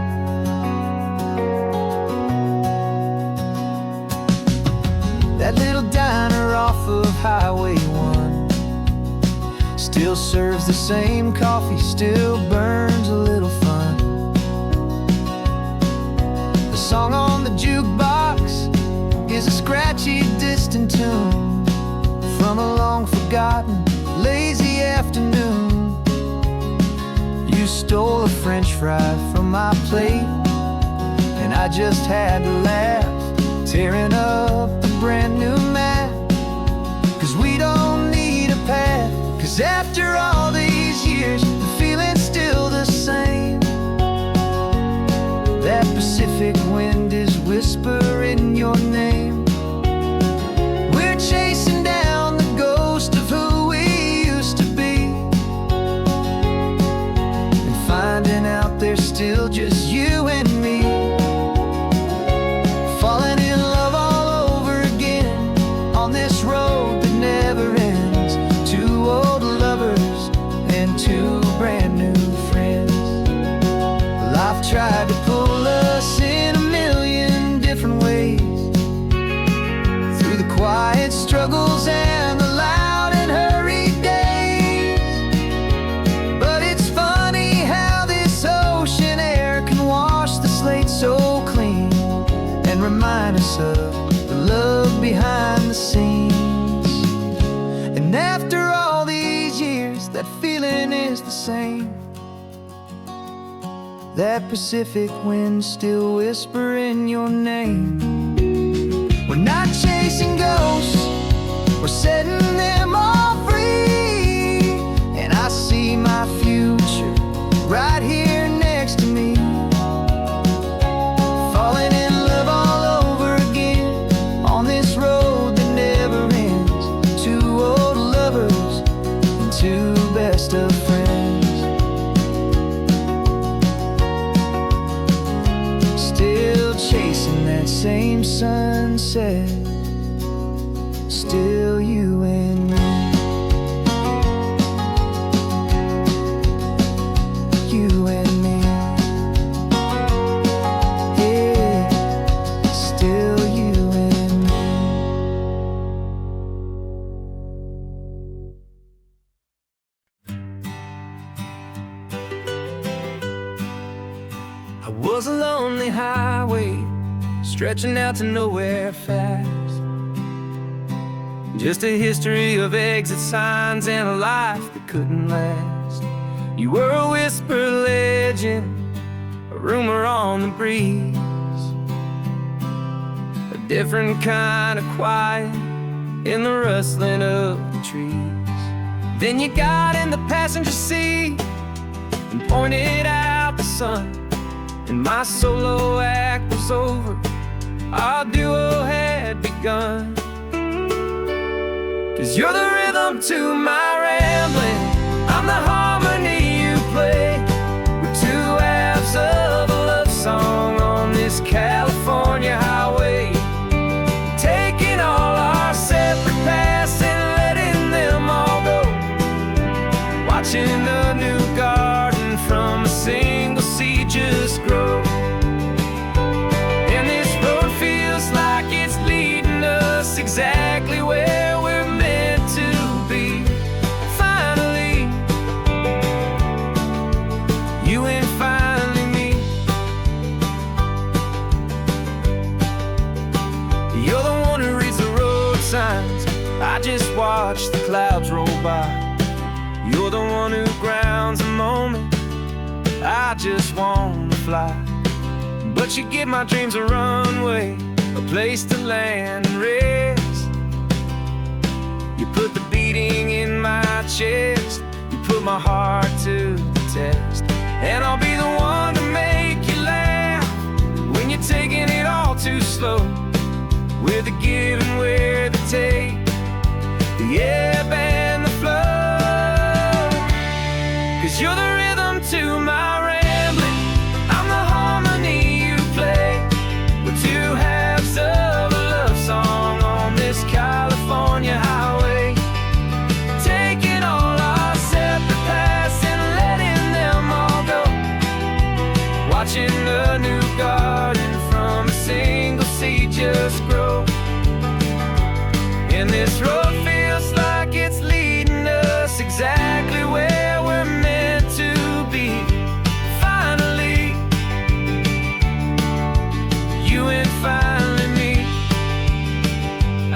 That little diner off of Highway 1 still serves the same coffee, still burns a little fun. The song on the jukebox is a scratchy, distant tune from a long-forgotten, lazy afternoon. You stole a French fry from my plate, and I just had to laugh, tearing up the brand new map. 'Cause we don't need a path, 'cause after all these years, the feeling's still the same. That Pacific wind is whispering your name. We're chasing down the ghost of who we used to be, and finding out there's still just you and me. Falling in love all over again on this road that never ends. Two old lovers and two brand new friends. Life tried to pull us in a million different ways, through the quiet struggles and the loud and hurried days. But it's funny how this ocean air can wash the slate so clean, and remind us of the love behind the scenes. And after all these years, that feeling is the same. that Pacific wind still whispering your name. We're not chasing ghosts, we're setting them all free. And I see my future right here next to me, falling in love all over again on this road that never ends. Two old lovers and two best of friends, still chasing that same sunset, still you and me. You and me, yeah, still you and me. I was a lonely highway stretching out to nowhere fast, just a history of exit signs and a life that couldn't last. You were a whisper legend, a rumor on the breeze, a different kind of quiet in the rustling of the trees. Then you got in the passenger seat and pointed out the sun, and my solo act was over, our duo had begun. 'Cause you're the rhythm to my rambling, I'm the harmony you play. We're two halves of a love song on this California highway, taking all our separate paths and letting them all go, watching a new garden from a single seed just grow. And this road feels like it's leading us exactly where we're meant to be. Finally, you and finally me. You're the one who reads the road signs, I just watch the clouds roll by. You're the one who grounds the moment, I just wanna fly. But you give my dreams a runway, a place to land and rest. You put the beating in my chest, you put my heart to the test. And I'll be the one to make you laugh when you're taking it all too slow, with the give and with the take, the ebb and the flow. 'Cause you're the rhythm to my rambling, I'm the harmony you play. We're two halves of a love song on this California highway, taking all our separate paths and letting them all go, watching a new garden from a single seed just grow. And this road feels like it's leading us exactly where we're meant to be. Finally, you and finally me.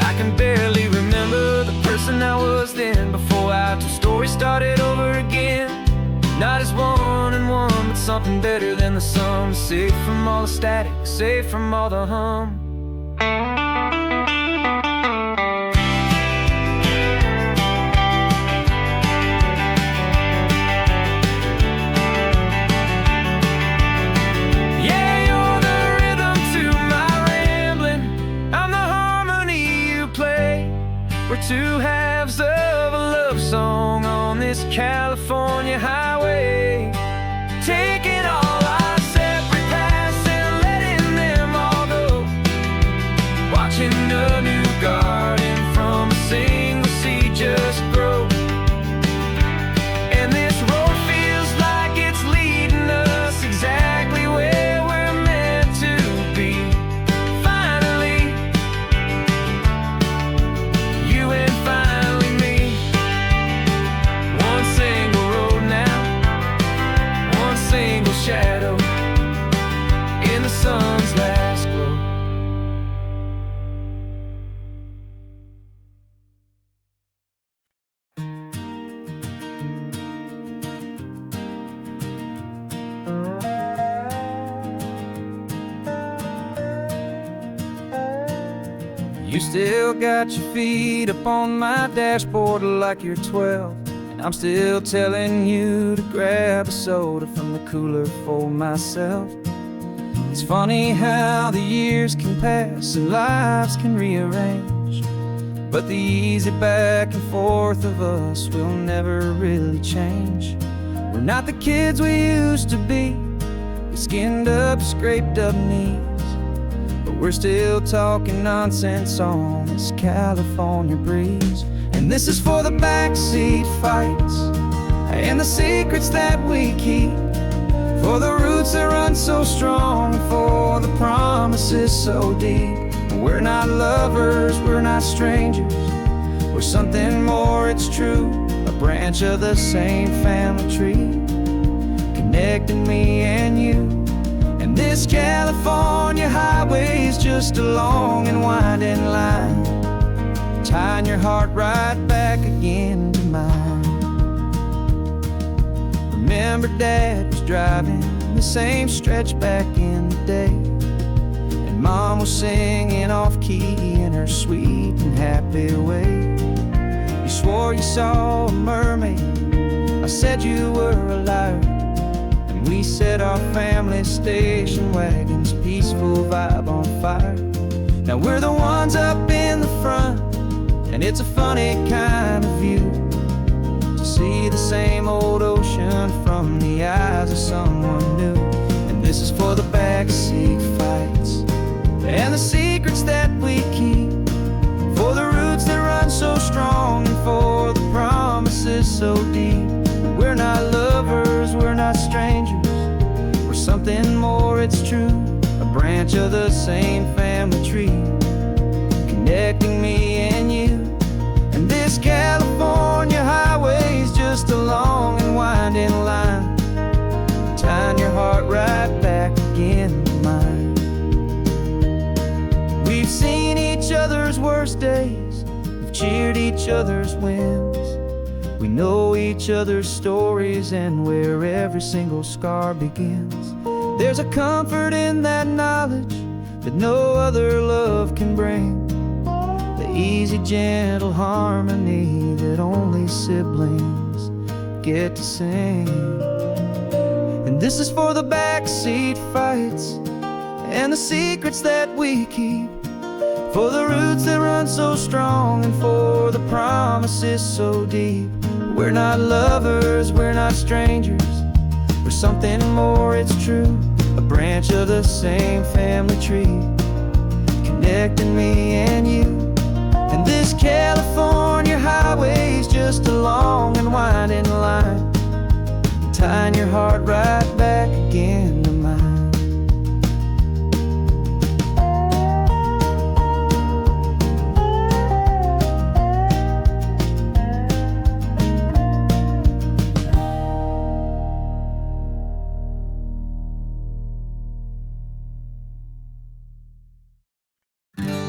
I can barely remember the person I was then, before our two stories started over again. Not as one and one, but something better than the sum. Safe from all the static, safe from all the hum. We're two halves of a love song on this California highway, taking all our separate paths and letting them all go, watching a new garden from a single seed just grow. And this road feels like it's leading us exactly where we're meant to be. Finally, you and finally me. One single road now, one single You still got your feet up on my dashboard like you're 12, and I'm still telling you to grab a soda from the cooler for myself. It's funny how the years can pass and lives can rearrange, but the easy back and forth of us will never really change. We're not the kids we used to be, with skinned up, scraped up knees, but we're still talking nonsense on this California breeze. And this is for the backseat fights and the secrets that we keep, for the roots that run so strong, for the promises so deep. We're not lovers, we're not strangers, we're something more, it's true. A branch of the same family tree, connecting me and you. And this California highway's just a long and winding line, tying your heart right back again to mine. Remember Dad was driving the same stretch back in the day, and Mom was singing off-key in her sweet and happy way. You swore you saw a mermaid, I said you were a liar, and we set our family station wagon's peaceful vibe on fire. Now we're the ones up in the front, and it's a funny kind of view to see the same old ocean from the eyes of someone new. And this is for the backseat fights and the secrets that we keep, for the roots that run so strong, and for the promises so deep. We're not lovers, we're not strangers, we're something more, it's true. A branch of the same family tree, connecting me and you. And this California highway's just a long and winding line, tying your heart right back again to mine. We've seen each other's worst days, we've cheered each other's wins, we know each other's stories and where every single scar begins. There's a comfort in that knowledge that no other love can bring, the easy, gentle harmony that only siblings get to sing. And this is for the backseat fights and the secrets that we keep, for the roots that run so strong, and for the promises so deep. We're not lovers, we're not strangers, we're something more, it's true. A branch of the same family tree, connecting me and you. And this California highway's just a long and winding line, tying your heart right back again to mine.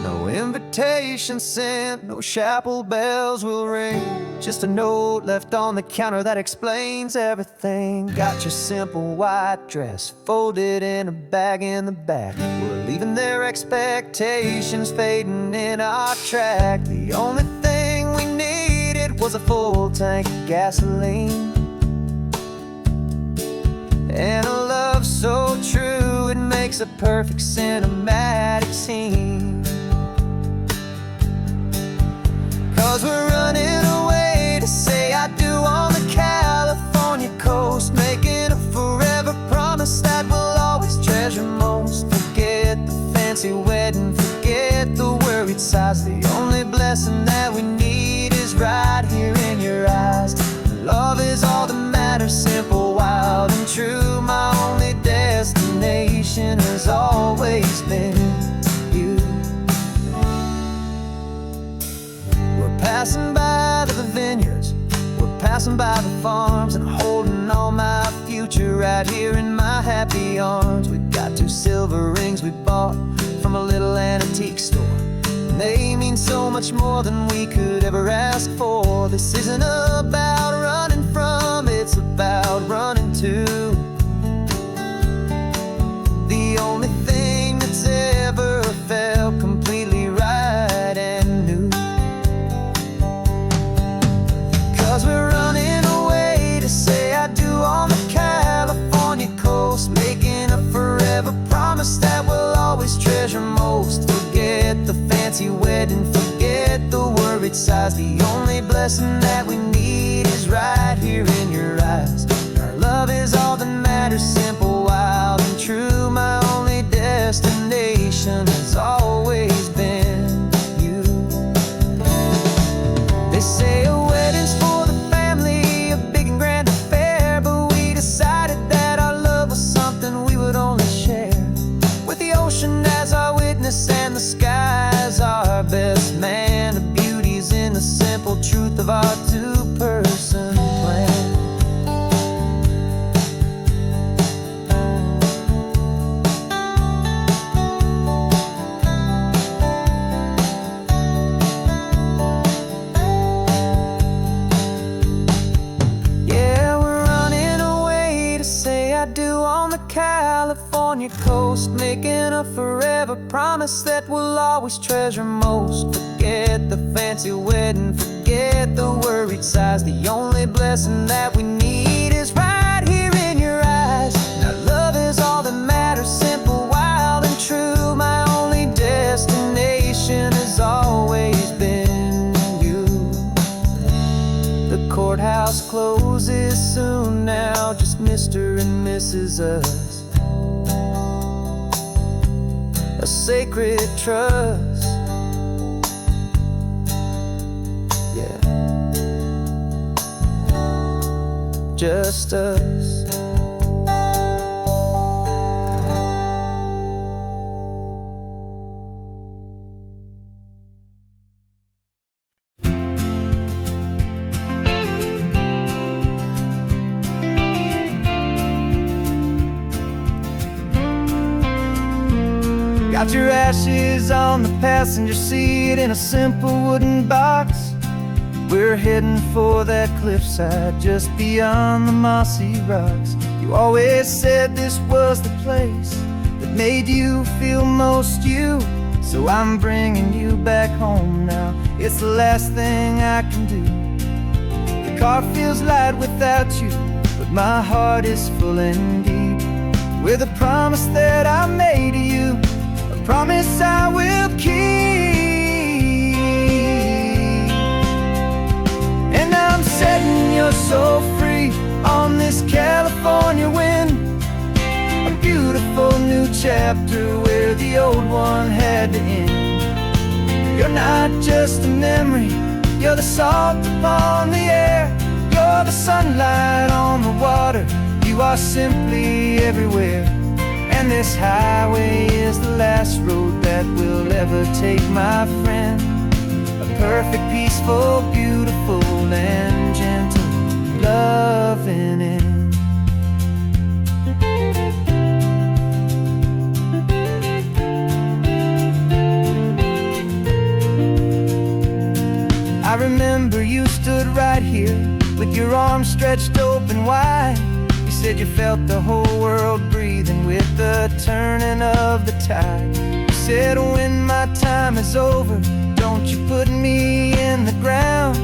No invitation sent, no chapel bells will ring, just a note left on the counter that explains everything. Got your simple white dress folded in a bag in the back. We're leaving their expectations fading in our track. The only thing we needed was a full tank of gasoline, and a love so true it makes a perfect cinematic scene. 'Cause we're running away to say I do on the California coast, making a forever promise that we'll always treasure most. Forget the fancy wedding, forget the worried sighs. The only blessing that we need is right here in your eyes. Love is all that matters, simple, wild, and true. My only destination has always been you. We're passing by the vineyards, we're passing by the farms, and holding on my future right here in my happy arms. We've got 2 silver rings we bought from a little antique store, and they mean so much more than we could ever ask for. This isn't about running from, it's about running to. The only thing that's ever felt completely right worried sighs. The only blessing that we need is right here in your eyes. Our love is all that matters, simple, wild, and true. My only destination has always been you. They say a wedding's for the family, a big and grand affair, but we decided that our love was something we would only share with the ocean as our witness and the sky as our best man. The beauty's in the simple truth of our two-person plan. Yeah, we're running away to say I do on the California coast, making a forever promise that we'll always treasure most. Forget the fancy wedding, forget the worried sighs. The only blessing that we need is right here in your eyes. Now love is all that matters, simple, wild, and true. My only destination has always been you. The courthouse closes soon now, just Mr. and Mrs. Us. A sacred trust, yeah, just us. Got your ashes on the passenger seat in a simple wooden box. We're heading for that cliffside just beyond the mossy rocks. You always said this was the place that made you feel most you. So I'm bringing you back home now. It's the last thing I can do. The car feels light without you, but my heart is full and deep with a promise that I made to you, a promise I will keep. And I'm setting your soul free on this California wind, a beautiful new chapter where the old one had to end. You're not just a memory, you're the salt upon the air, you're the sunlight on the water, you are simply everywhere. And this highway is the last road that we'll ever take, my friend. A perfect, peaceful, beautiful, and gentle loving end. I remember you stood right here with your arms stretched open wide. You said you felt the whole world breathing with the turning of the tide. You said when my time is over, don't you put me in the ground,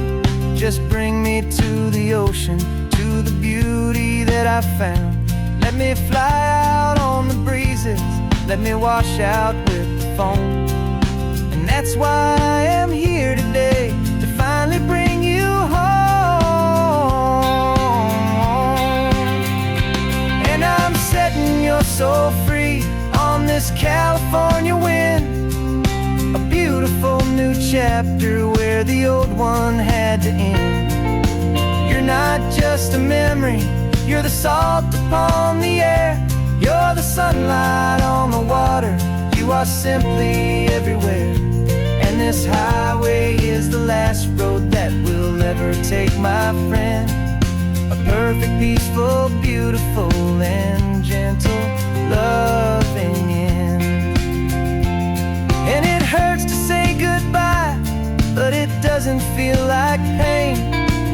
just bring me to the ocean, to the beauty that I found. Let me fly out on the breezes, let me wash out with the foam. And that's why I am here today, to finally bring you home. And I'm setting your soul free on this California wind, a beautiful new chapter where the old one had to end. You're not just a memory, you're the salt upon the air, you're the sunlight on the water, you are simply everywhere. And this highway is the last road that we'll ever take, my friend. A perfect, peaceful, beautiful, and gentle loving end. And it hurts to say goodbye, but it doesn't feel like pain.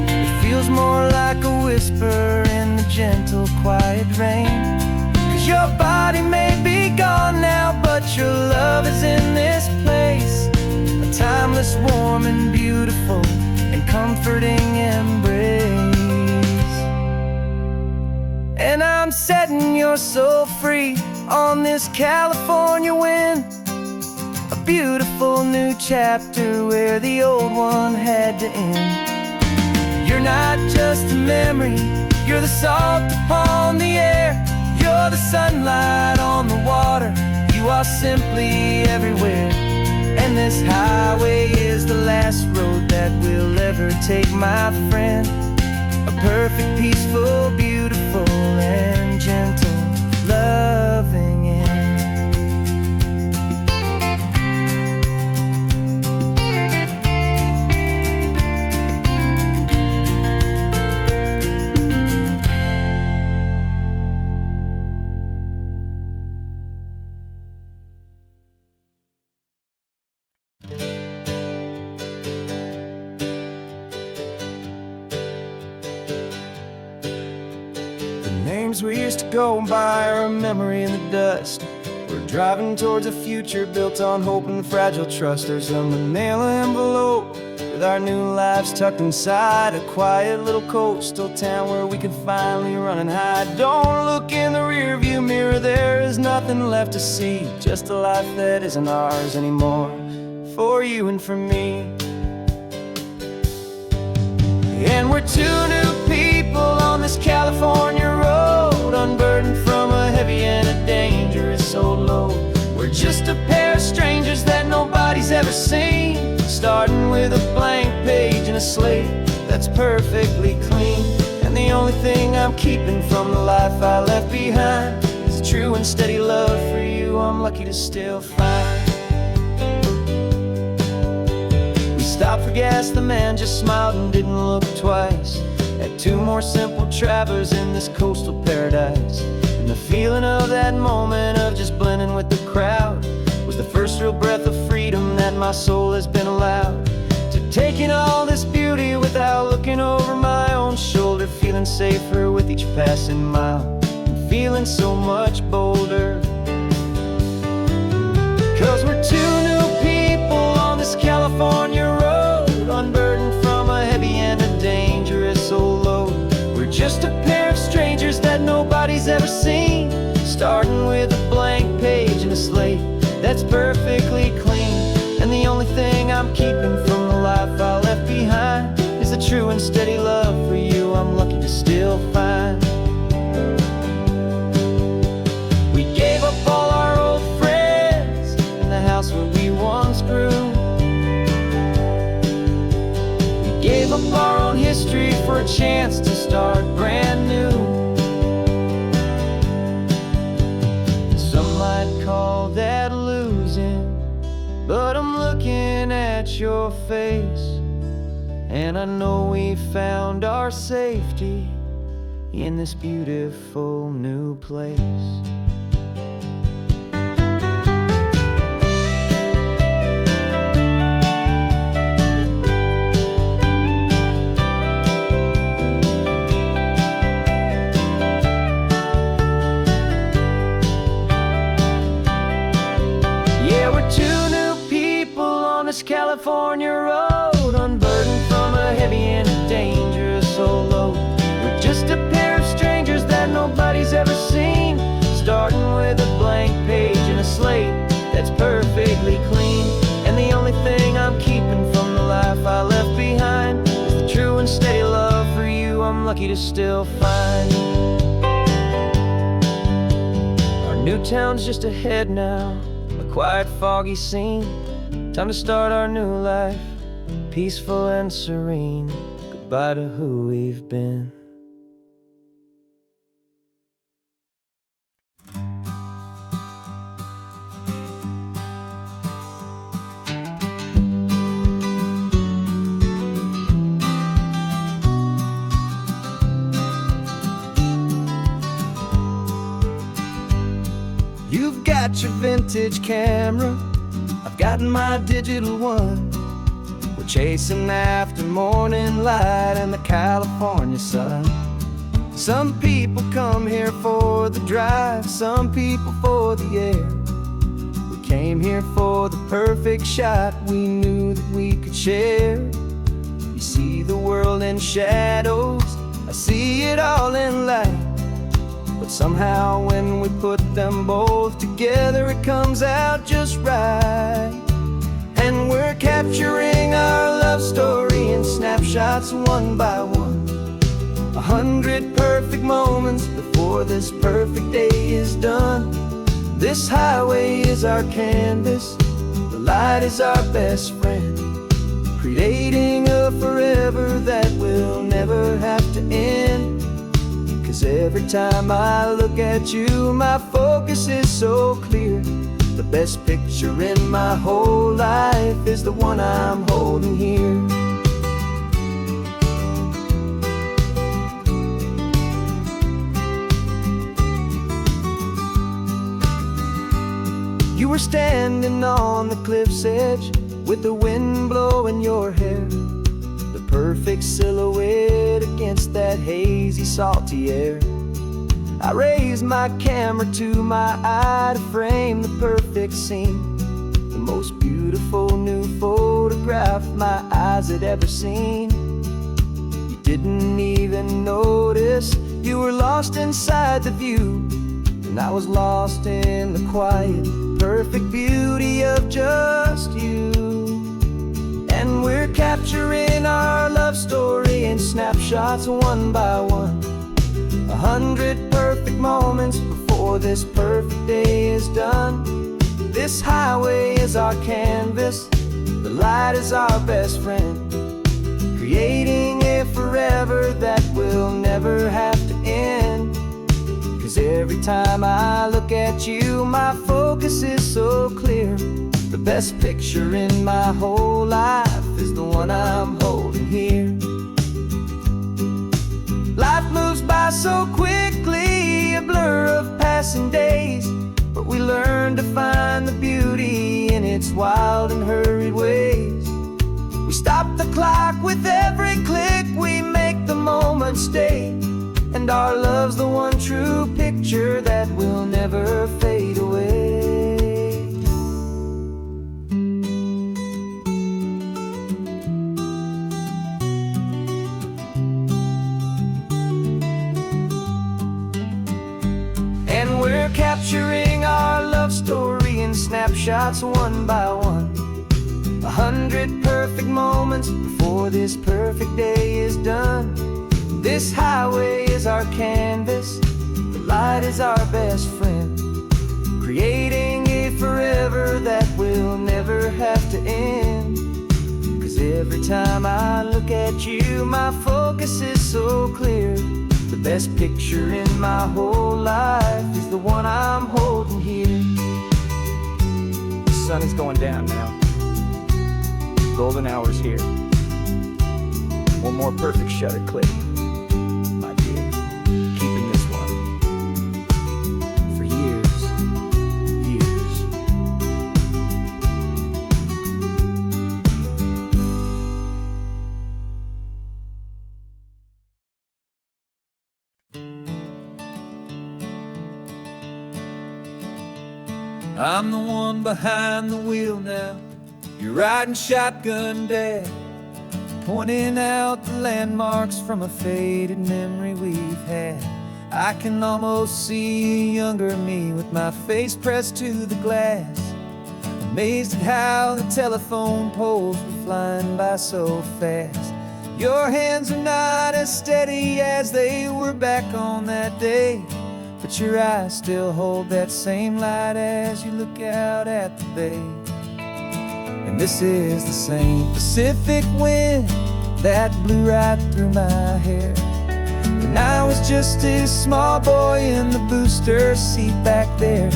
It feels more like a whisper in the gentle, quiet rain. 'Cause your body may be gone now, but your love is in this place, a timeless, warm, and beautiful, and comforting embrace. And I'm setting your soul free on this California wind, a beautiful new chapter where the old one had to end. You're not just a memory, you're the salt upon the air, you're the sunlight on the water, you are simply everywhere. And this highway is the last road that we'll ever take, my friend. A perfect, peaceful, beautiful, and gentle, loving end. Names we used to go by are a memory in the dust. We're driving towards a future built on hope and fragile trust. There's a manila envelope with our new lives tucked inside, a quiet little coastal town where we can finally run and hide. Don't look in the rearview mirror, there is nothing left to see, just a life that isn't ours anymore, for you and for me. And we're two new people on this California road, unburdened from a heavy and a dangerous old load. We're just a pair of strangers that nobody's ever seen, starting with a blank page and a slate that's perfectly clean. And the only thing I'm keeping from the life I left behind is a true and steady love for you I'm lucky to still find. Stopped for gas, the man just smiled and didn't look twice at two more simple travelers in this coastal paradise. And the feeling of that moment of just blending with the crowd was the first real breath of freedom that my soul has been allowed to take in all this beauty without looking over my own shoulder, feeling safer with each passing mile and feeling so much bolder. 'Cause we're two new people on this California road, unburdened from a heavy and a dangerous old load. We're just a pair of strangers that nobody's ever seen, starting with a blank page and a slate that's perfectly clean. And the only thing I'm keeping from the life I left behind is a true and steady love for you I'm lucky to still find. We gave up all our old friends in the house where we once grew. Gave up our own history for a chance to start brand new. Some might call that losing, but I'm looking at your face, and I know we found our safety in this beautiful new place. California road, unburdened from a heavy and a dangerous old load. We're just a pair of strangers that nobody's ever seen, starting with a blank page and a slate that's perfectly clean. And the only thing I'm keeping from the life I left behind is the true and steady love for you I'm lucky to still find. Our new town's just ahead now, a quiet, foggy scene. Time to start our new life, peaceful and serene. Goodbye to who we've been. You've got your vintage camera, I've gotten my digital one. We're chasing after morning light and the California sun. Some people come here for the drive, some people for the air. We came here for the perfect shot we knew that we could share. You see the world in shadows, I see it all in light. but somehow when we put them both together, it comes out just right. And we're capturing our love story in snapshots one by one. 100 perfect moments before this perfect day is done. This highway is our canvas, the light is our best friend, creating a forever that will never have to end. 'Cause every time I look at you, my focus is so clear. The best picture in my whole life is the one I'm holding here. You were standing on the cliff's edge with the wind blowing your hair, the perfect silhouette against that hazy, salty air. I raised my camera to my eye to frame the perfect scene, the most beautiful new photograph my eyes had ever seen. You didn't even notice you were lost inside the view, and I was lost in the quiet, perfect beauty of just you. And we're capturing our love story in snapshots one by one. 100 perfect moments before this perfect day is done. This highway is our canvas, the light is our best friend, creating a forever that will never have to end. 'Cause every time I look at you, my focus is so clear. The best picture in my whole life is the one I'm holding here. Life moves by so quickly, a blur of passing days, but we learn to find the beauty in its wild and hurried ways. We stop the clock with every click, we make the moment stay, and our love's the one true picture that will never fade away. And we're capturing our love story in snapshots one by one. 100 perfect moments before this perfect day is done. This highway is our canvas, the light is our best friend, creating a forever that will never have to end. 'Cause every time I look at you, my focus is so clear. The best picture in my whole life is the one I'm holding here. The sun is going down now. Golden hour's here. One more perfect shutter click. My dear, keeping this one for years, years. I'm the one behind the wheel now. You're riding shotgun, Dad, pointing out the landmarks from a faded memory we've had. I can almost see a younger me with my face pressed to the glass, amazed at how the telephone poles were flying by so fast. Your hands are not as steady as they were back on that day, but your eyes still hold that same light as you look out at the bay. And this is the same Pacific wind that blew right through my hair. And I was just a small boy in the booster seat back there.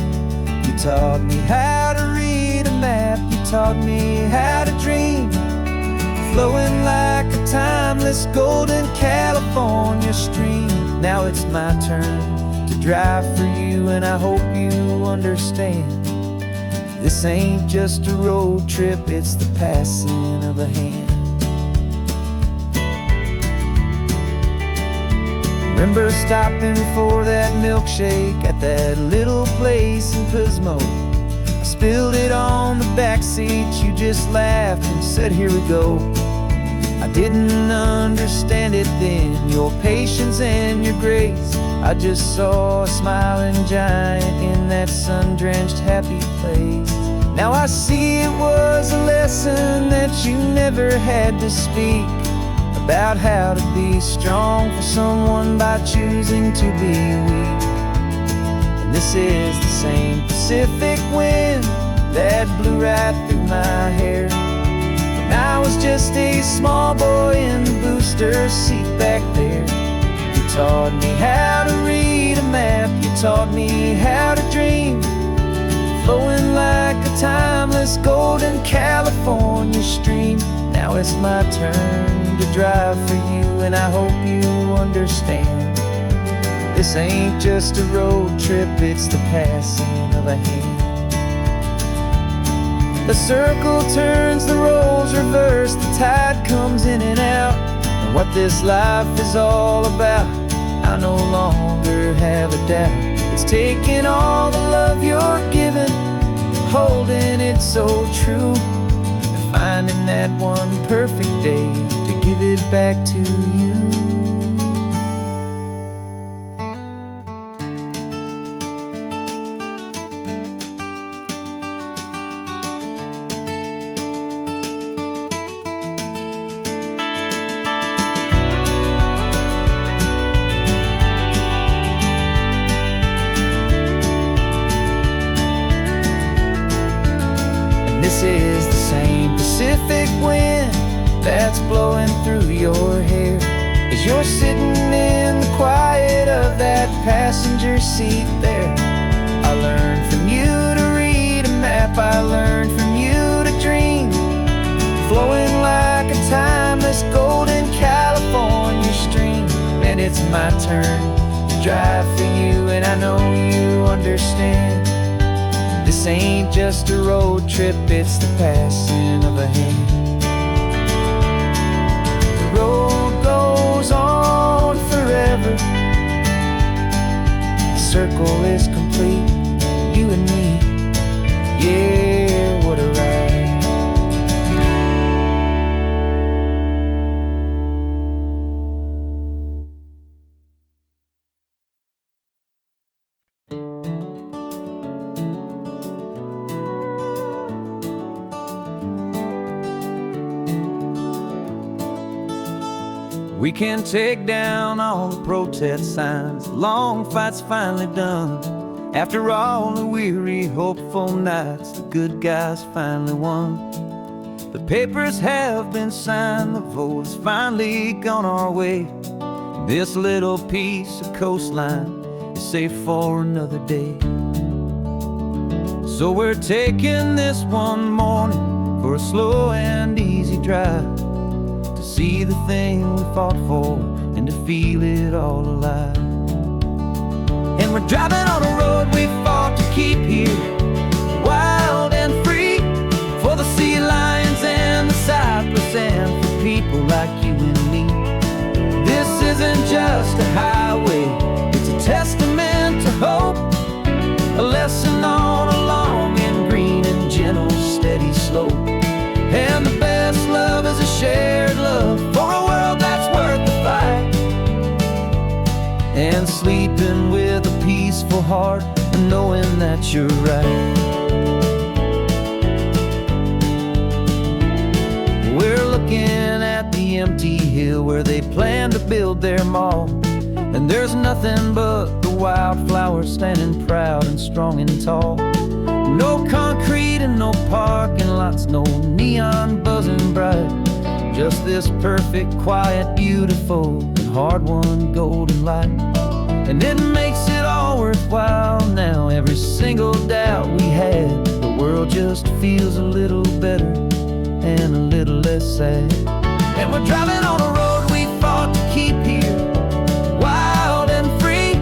You taught me how to read a map, you taught me how to dream, flowing like a timeless golden California stream. Now it's my turn to drive for you, and I hope you understand. This ain't just a road trip, it's the passing of a hand. Remember stopping for that milkshake at that little place in Pismo? I spilled it on the back seat, you just laughed and said, here we go. I didn't understand it then, your patience and your grace. I just saw a smiling giant in that sun-drenched happy place. Now I see it was a lesson that you never had to speak, about how to be strong for someone by choosing to be weak. And this is the same Pacific wind that blew right through my hair when I was just a small boy in the booster seat back there. You taught me how to read a map, you taught me how to dream, flowing like a timeless golden California stream. Now it's my turn to drive for you, and I hope you understand. This ain't just a road trip, it's the passing of a hand. The circle turns, the roles reverse, the tide comes in and out. And what this life is all about, I no longer have a doubt. It's taking all the love you're giving, holding it so true, and finding that one perfect day to give it back to you. This is the same Pacific wind that's blowing through your hair as you're sitting in the quiet of that passenger seat there. I learned from you to read a map, I learned from you to dream, flowing like a timeless golden California stream. And it's my turn to drive for you, and I know you understand. This ain't just a road trip, it's the passing of a hand. The road goes on forever, the circle is complete, you and me, yeah, what a ride. We can take down all the protest signs, long fight's finally done. After all the weary, hopeful nights, the good guys finally won. The papers have been signed, the vote has finally gone our way. This little piece of coastline is safe for another day. So we're taking this one morning for a slow and easy drive, to see the thing we fought for and to feel it all alive. And we're driving on a road we fought to keep here, wild and free, for the sea lions and the cypress and for people like you and me. This isn't just a highway, it's a testament to hope, a lesson on a long and green and gentle steady slope. And the best love is a shared love for a world that's worth the fight, and sleeping with a peaceful heart and knowing that you're right. We're looking at the empty hill where they plan to build their mall, and there's nothing but the wildflowers standing proud and strong and tall. No concrete and no parking lots, no neon buzzing bright, just this perfect, quiet, beautiful, and hard-won golden light. And it makes it all worthwhile now, every single doubt we had. The world just feels a little better and a little less sad. And we're driving on a road we fought to keep here, wild and free,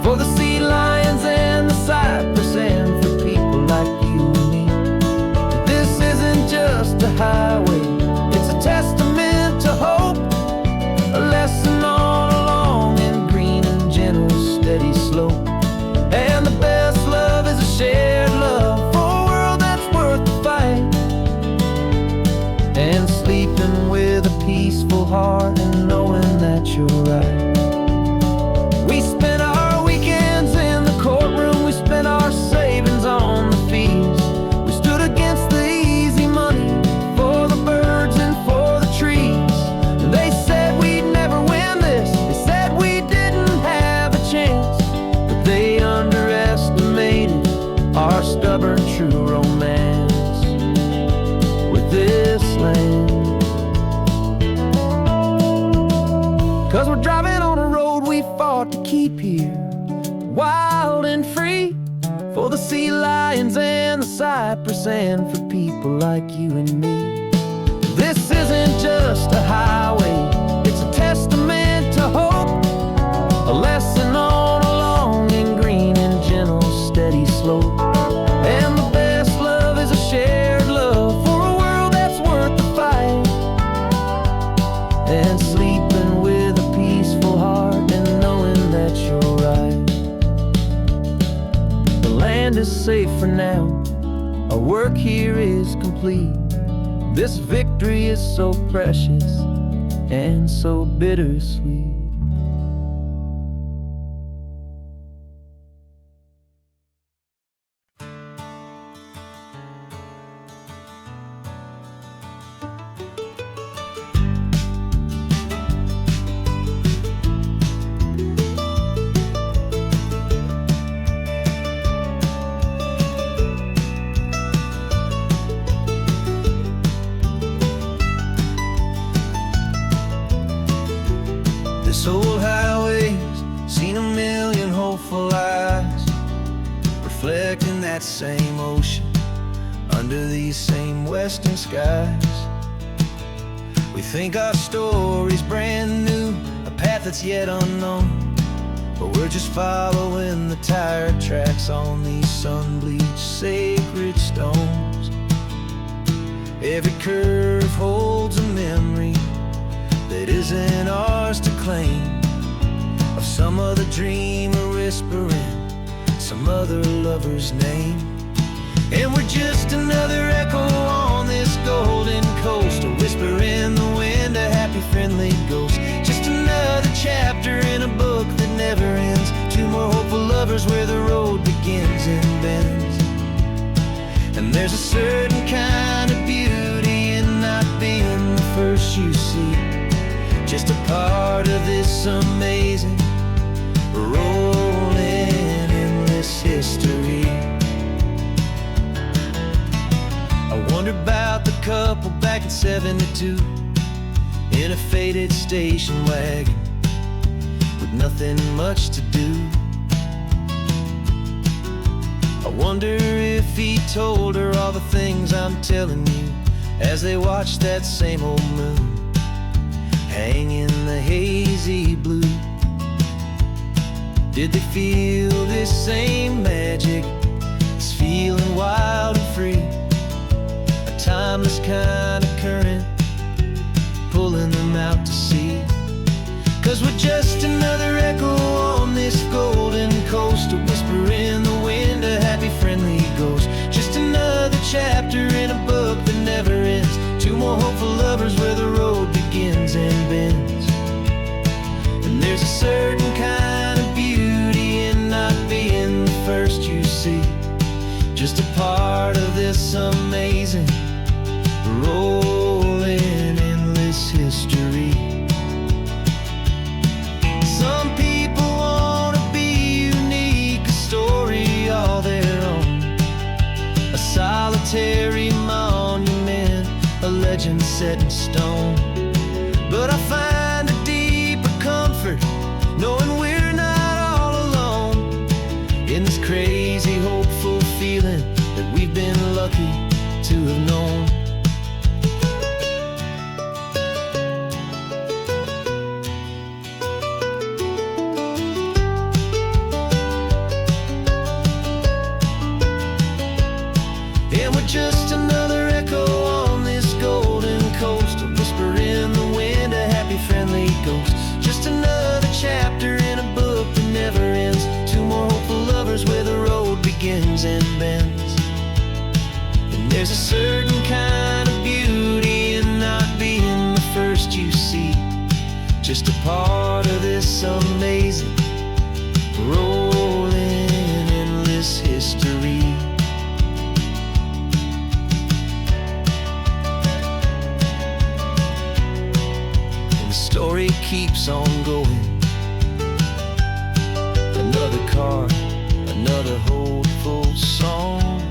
for the sea lions and the cypress and for people like you and me. This isn't just a highway, it's a testament to hope, a lesson on a long and green and gentle steady slope. And the best love is a shared love for a world that's worth the fight, and sleeping with a peaceful heart and right. We spent our weekends in the courtroom, we spent our savings on the fees. We stood against the easy money for the birds and for the trees. And they said we'd never win this, they said we didn't have a chance, but they underestimated our stubborn true romance with this land. 'Cause we're driving on a road we fought to keep here, wild and free, for the sea lions and the cypress and for people like you and me. This isn't just a highway, it's a testament to hope, a lesson on a long and green and gentle steady slope. And the best love is a shared love for a world that's worth the fight, and sleeping with a peaceful heart and knowing that you're right. The land is safe for now, our work here is complete. This victory is so precious and so bittersweet. This old highway's seen a million hopeful eyes, reflecting that same ocean under these same western skies. We think our story's brand new, a path that's yet unknown, but we're just following the tire tracks on these sun-bleached sacred stones. Every curve holds a memory that isn't ours to claim, of some other dreamer whispering some other lover's name. And we're just another echo on this golden coast, a whisper in the wind, a happy friendly ghost. Just another chapter in a book that never ends, two more hopeful lovers where the road begins and bends. And there's a certain kind of beauty in not being the first you see, just a part of this amazing, rolling endless history. I wonder about the couple back in '72 in a faded station wagon with nothing much to do. I wonder if he told her all the things I'm telling you as they watched that same old moon hang in the hazy blue. Did they feel this same magic, this feeling wild and free, a timeless kind of current pulling them out to sea? 'Cause we're just another echo on this golden coast, a whisper in the wind, a happy friendly ghost. Just another chapter in a book that never ends, two more hopeful lovers where the road begins and bends. And there's a certain kind of beauty in not being the first you see, just a part of this amazing, rolling endless history. Some people want to be unique, a story all their own, a solitary monument, a legend set in stone. But I find a deeper comfort knowing we're not all alone in this crazy, hopeful feeling that we've been lucky to have known. And we're just another echo on this golden coast, a whisper in the wind, a happy friendly ghost. Just another chapter in a book that never ends, two more hopeful lovers where the road begins and bends. And there's a certain kind of beauty in not being the first you see, just a part of this amazing, rolling, endless history. And the story keeps on going. Another card, another hopeful song,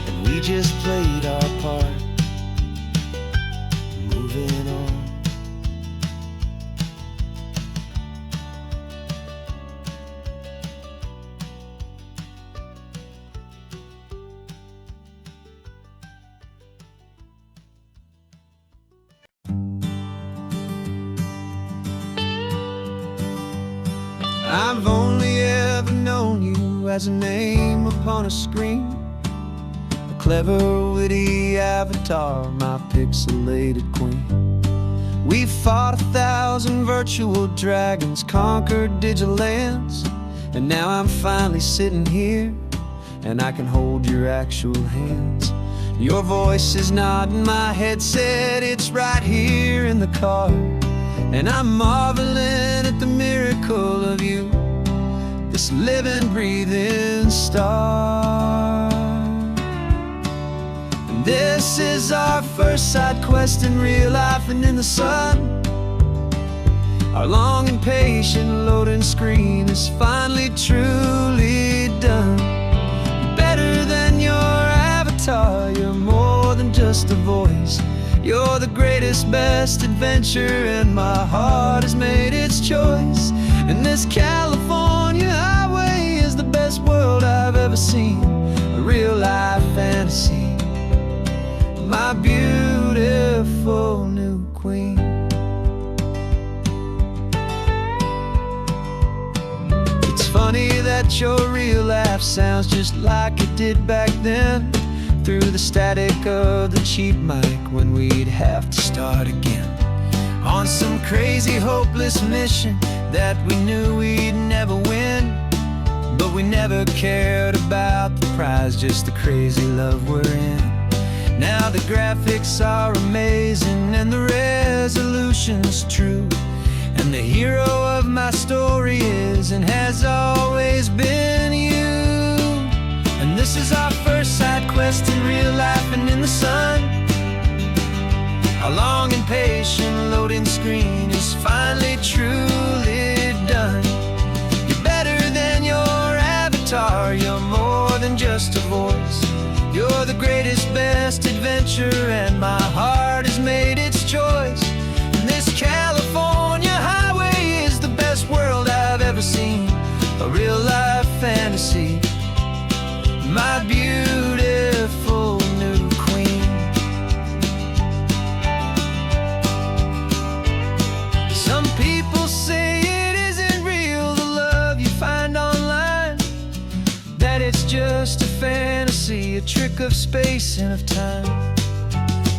and we just played our part, moving on. I've only ever known you as a name upon a screen, a clever, witty avatar, my pixelated queen. We fought 1,000 virtual dragons, conquered digital lands, and now I'm finally sitting here, and I can hold your actual hands. Your voice is not in my headset, it's right here in the car, and I'm marveling at the miracle of you, this living, breathing star. And this is our first side quest in real life and in the sun. Our long and patient loading screen is finally truly done. You're better than your avatar, you're more than just a voice. You're the greatest, best adventure, and my heart has made its choice. And this California highway is the best world I've ever seen, a real-life fantasy, my beautiful new queen. It's funny that your real life sounds just like it did back then, through the static of the cheap mic when we'd have to start again, on some crazy hopeless mission that we knew we'd never win. But we never cared about the prize, just the crazy love we're in. Now the graphics are amazing and the resolution's true, and the hero of my story is and has always been you. And this is our first side quest in real life and in the sun. Our long and patient loading screen is finally truly done. You're better than your avatar, you're more than just a voice. You're the greatest, best adventure, and my heart has made its choice. And this California highway is the best world I've ever seen, a real-life fantasy, my beautiful new queen. Some people say it isn't real, the love you find online, that it's just a fantasy, a trick of space and of time.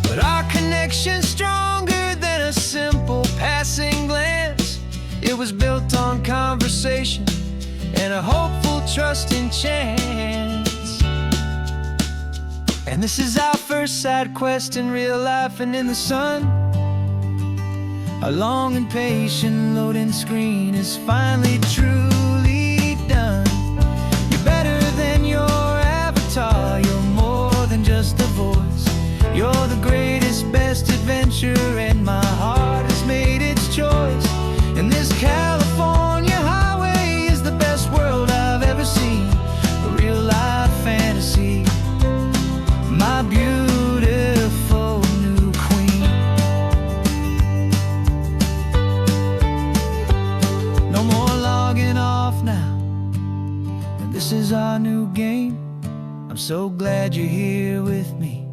But our connection's stronger than a simple passing glance. It was built on conversation and a hopeful, trusting chance. And this is our first side quest in real life and in the sun. Our long and patient loading screen is finally truly done. You're better than your avatar, you're more than just a voice. You're the greatest, best adventure, and my heart has made its choice. And this California highway is the best world I've ever seen, a real-life fantasy, my beautiful new queen. No more logging off now, and this is our new game. I'm so glad you're here with me,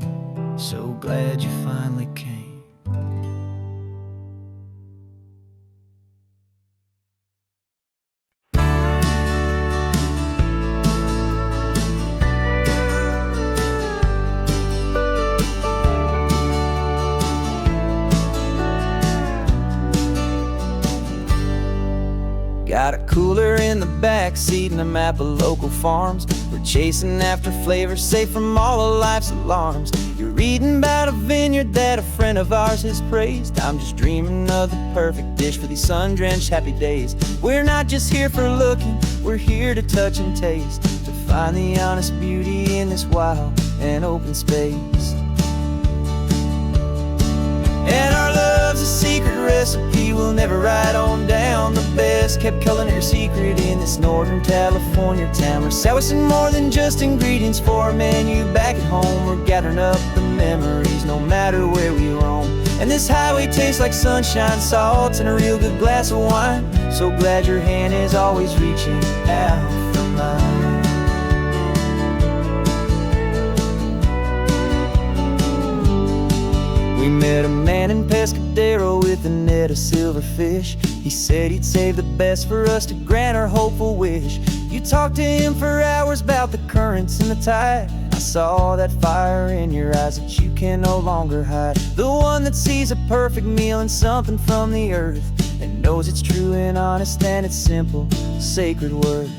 so glad you finally came. Got a cooler in the back seat and a map of local farms. We're chasing after flavors safe from all of life's alarms. You're reading about a vineyard that a friend of ours has praised. I'm just dreaming of the perfect dish for these sun-drenched happy days. We're not just here for looking, we're here to touch and taste, to find the honest beauty in this wild and open space. And our love's a secret recipe we'll never write on down. The best kept culinary secret in this Northern California town. We're sourcing more than just ingredients for a menu back at home. We're gathering up the memories no matter where we roam. And this highway tastes like sunshine, salt, and a real good glass of wine. So glad your hand is always reaching out for mine. We met a man in Pescadero with a net of silverfish. He said he'd save the best for us to grant our hopeful wish. You talked to him for hours about the currents and the tide. I saw that fire in your eyes that you can no longer hide. The one that sees a perfect meal in something from the earth, and knows it's true and honest and it's simple, sacred worth.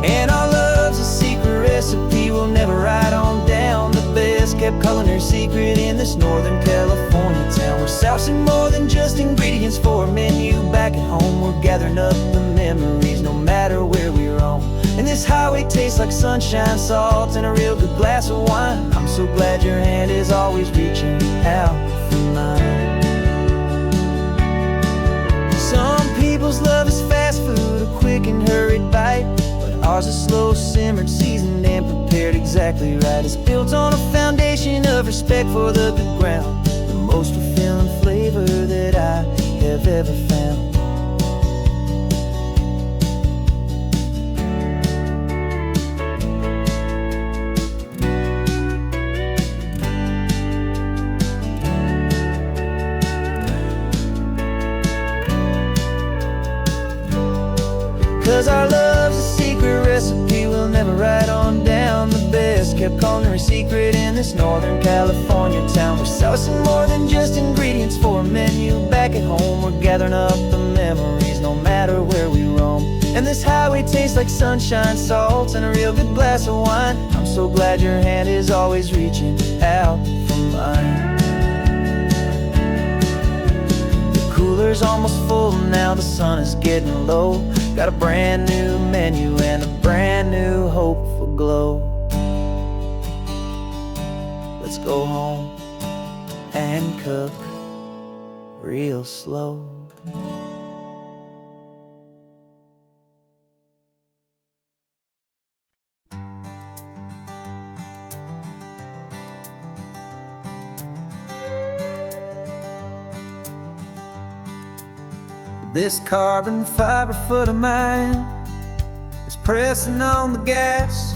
And our love's a secret recipe we'll never write on down. The best kept culinary secret in this Northern California town. We're sourcing more than just ingredients for a menu back at home. We're gathering up the memories no matter where we roam. And this highway tastes like sunshine, salt, and a real good glass of wine. I'm so glad your hand is always reaching out for mine. Some people's love is fast food, a quick and hurried bite. Ours is slow simmered, seasoned, and prepared exactly right. It's built on a foundation of respect for the good ground, the most fulfilling flavor that I have ever found. 'Cause our love's a secret recipe we'll never write on down. The best kept culinary secret in this Northern California town. We're sourcing more than just ingredients for a menu back at home. We're gathering up the memories no matter where we roam. And this highway tastes like sunshine, salt, and a real good glass of wine. I'm so glad your hand is always reaching out for mine. The cooler's almost full now, the sun is getting low. Got a brand new menu and a brand new hopeful glow. Let's go home and cook real slow. This carbon fiber foot of mine is pressing on the gas,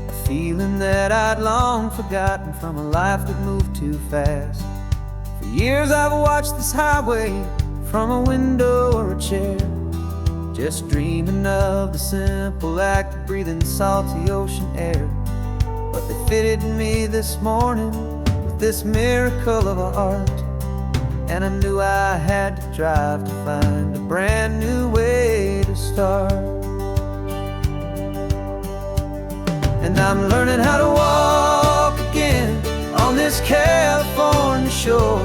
a feeling that I'd long forgotten from a life that moved too fast. For years I've watched this highway from a window or a chair, just dreaming of the simple act of breathing salty ocean air. But they fitted me this morning with this miracle of art, and I knew I had to drive to find a brand new way to start. And I'm learning how to walk again on this California shore,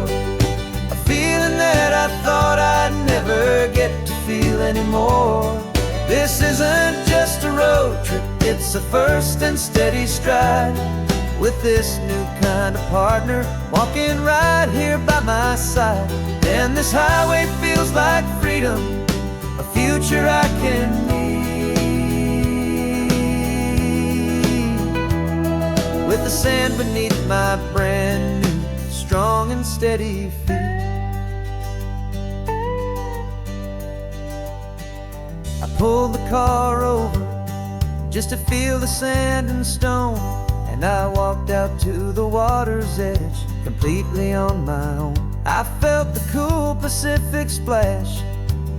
a feeling that I thought I'd never get to feel anymore. This isn't just a road trip, it's a first and steady stride, with this new kind of partner walking right here by my side. And this highway feels like freedom, a future I can need, with the sand beneath my brand new strong and steady feet. I pulled the car over just to feel the sand and stone, and I walked out to the water's edge, completely on my own. I felt the cool Pacific splash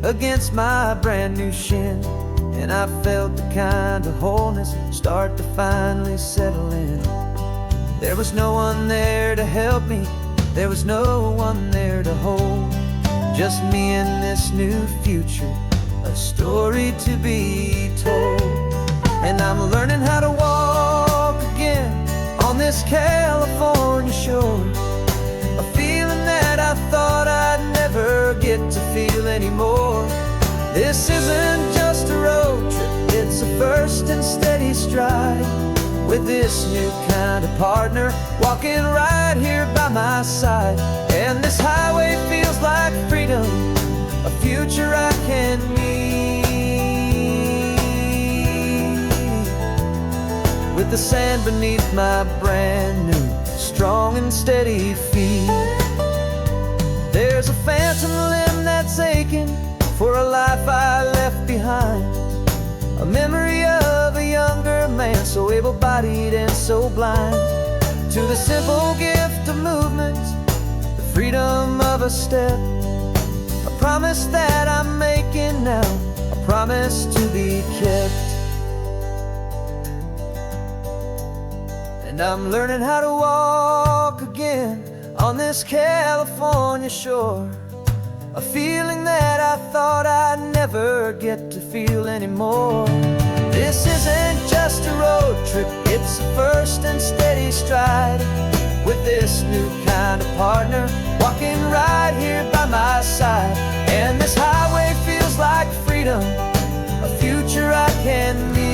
against my brand new shin, and I felt the kind of wholeness start to finally settle in. There was no one there to help me, there was no one there to hold, just me and this new future, a story to be told. And I'm learning how to walk again on this California shore. A feeling that I thought I'd never get to feel anymore. This isn't just a road trip, it's a first and steady stride, with this new kind of partner walking right here by my side. And this highway feels like freedom, a future I can meet, with the sand beneath my brand new strong and steady feet. There's a phantom limb that's aching for a life I left behind, a memory of a younger man, so able-bodied and so blind, to the simple gift of movement, the freedom of a step, a promise that I'm making now, a promise to be kept. And I'm learning how to walk again on this California shore, a feeling that I thought I'd never get to feel anymore. This isn't just a road trip, it's a first and steady stride, with this new kind of partner walking right here by my side. And this highway feels like freedom, a future I can meet,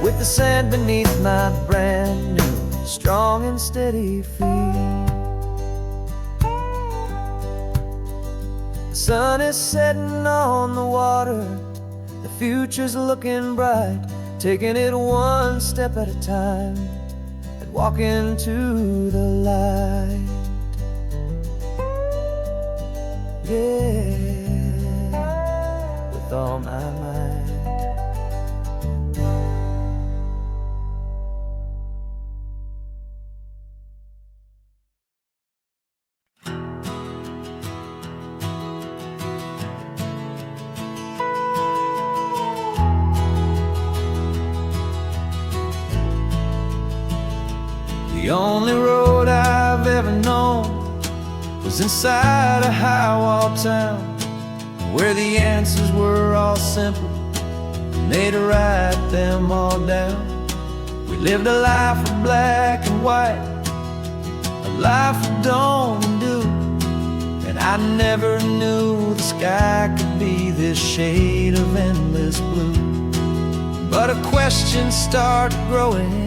with the sand beneath my brand new strong and steady feet. The sun is setting on the water, the future's looking bright, taking it one step at a time and walking to the light. Yeah, with all my might. The only road I've ever known was inside a high-wall town, where the answers were all simple, and they'd write them all down. We lived a life of black and white, a life of dawn and dew, and I never knew the sky could be this shade of endless blue. But a question started growing,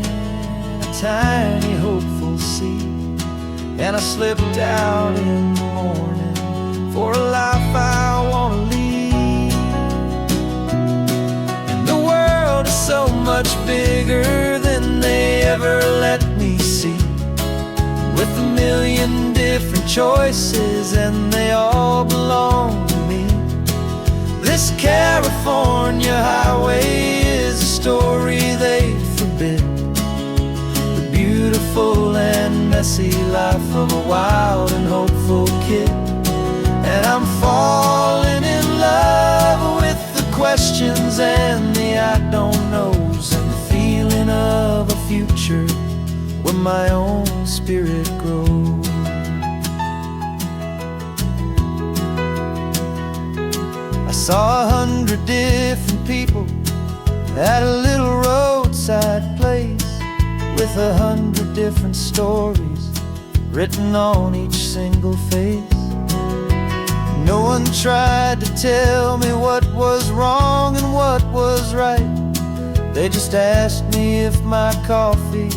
tiny hopeful seed, and I slipped out in the morning for a life I want to lead. And the world is so much bigger than they ever let me see, with a million different choices and they all belong to me. This California highway is a story they forbid, beautiful and messy life of a wild and hopeful kid. And I'm falling in love with the questions and the I don't knows, and the feeling of a future where my own spirit grows. I saw 100 different people at a little roadside place, with 100 different stories written on each single face. No one tried to tell me what was wrong and what was right. They just asked me if my coffee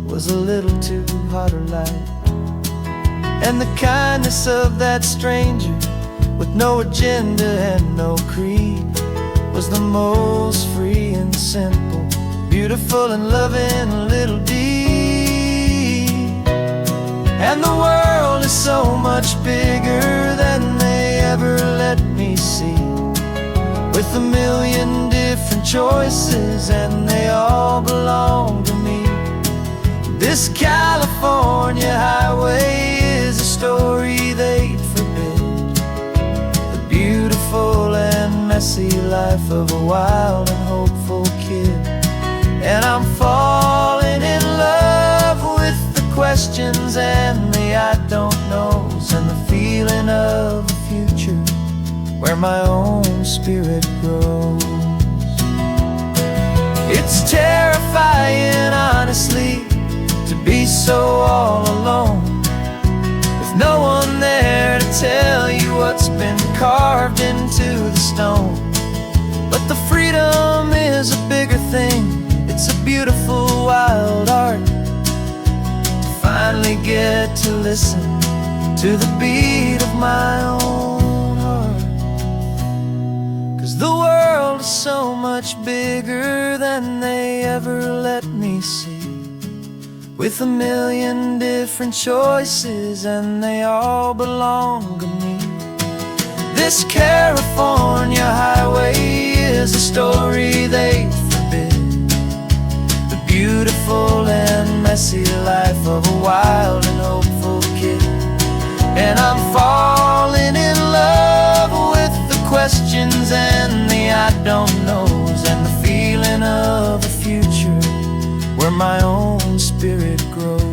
was a little too hot or light. And the kindness of that stranger, with no agenda and no creed, was the most free and simple, beautiful and loving little deed. And the world is so much bigger than they ever let me see, with a million different choices and they all belong to me. This California highway is a story they'd forbid, the beautiful and messy life of a wild and hopeful kid. And I'm falling in love with the questions and the I don't knows, and the feeling of a future where my own spirit grows. terrifying, honestly, to be so all alone, with no one there to tell you what's been carved into the stone. But the freedom is a bigger thing. It's a beautiful wild art to finally get to listen to the beat of my own heart. 'Cause the world is so much bigger than they ever let me see, with a million different choices and they all belong to me. This California highway is a story they forbid, the beautiful and messy life of a wild and hopeful kid. And I'm falling in love with the questions and the I don't knows, and the feeling of a future where my own spirit grows.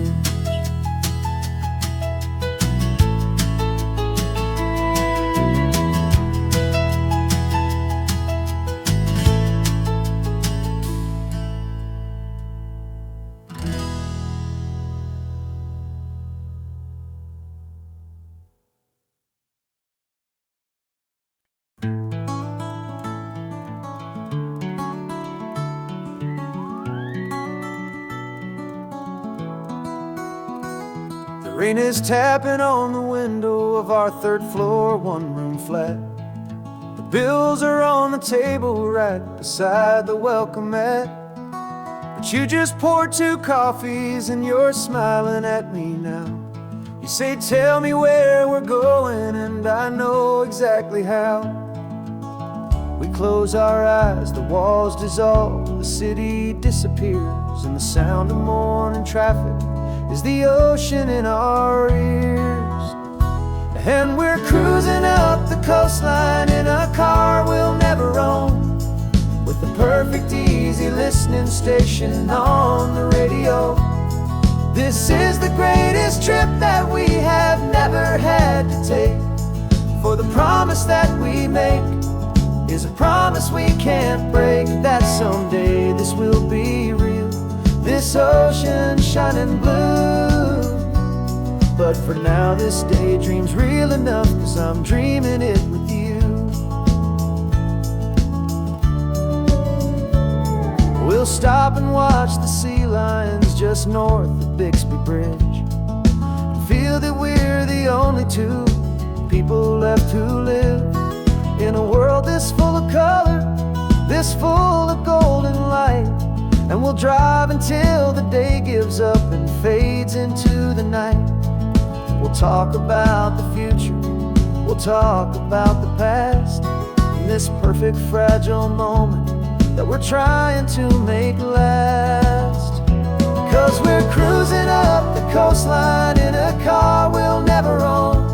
The rain is tapping on the window of our third floor, one-room flat. The bills are on the table right beside the welcome mat. But you just poured 2 coffees and you're smiling at me now. You say, tell me where we're going, and I know exactly how. We close our eyes, the walls dissolve, the city disappears, and the sound of morning traffic is the ocean in our ears. And we're cruising up the coastline in a car we'll never own, with the perfect easy listening station on the radio. This is the greatest trip that we have never had to take, for the promise that we make is a promise we can't break, that someday this will be real, this ocean shining blue. But for now this daydream's real enough, 'cause I'm dreaming it with you. We'll stop and watch the sea lions just north of Bixby Bridge, and feel that we're the only 2 people left who live in a world this full of color, this full of golden light. And we'll drive until the day gives up and fades into the night. We'll talk about the future, we'll talk about the past, in this perfect fragile moment that we're trying to make last. 'Cause we're cruising up the coastline in a car we'll never own,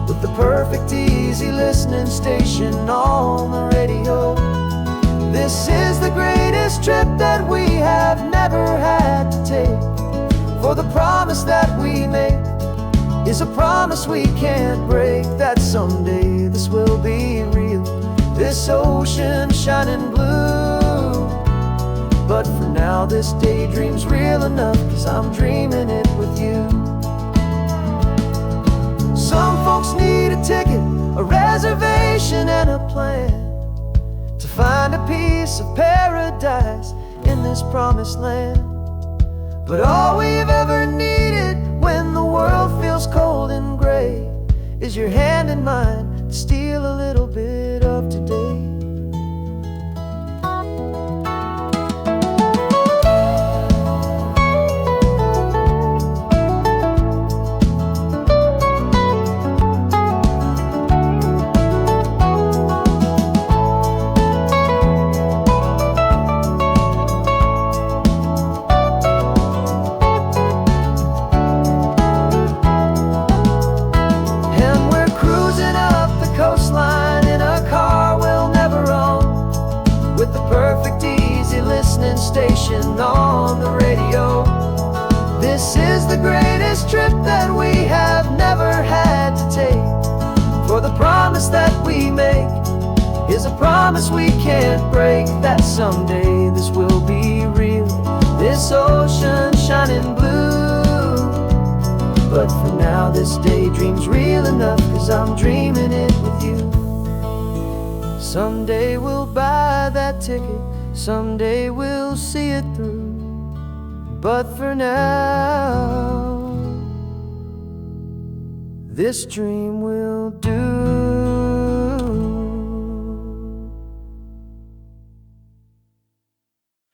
with the perfect easy listening station on the radio. This is the greatest trip that we have never had to take, for the promise that we make is a promise we can't break, that someday this will be real, this ocean shining blue. But for now this daydream's real enough, 'cause I'm dreaming it with you. Some folks need a ticket, a reservation and a plan, to find a piece of paradise in this promised land. But all we've ever needed when the world feels cold and gray is your hand in mine to steal a little bit of today. Station on the radio. This is the greatest trip that we have never had to take, for the promise that we make is a promise we can't break, that someday this will be real, this ocean shining blue. But for now this daydream's real enough, 'cause I'm dreaming it with you. Someday we'll buy that ticket, someday we'll see it through. But for now, this dream will do.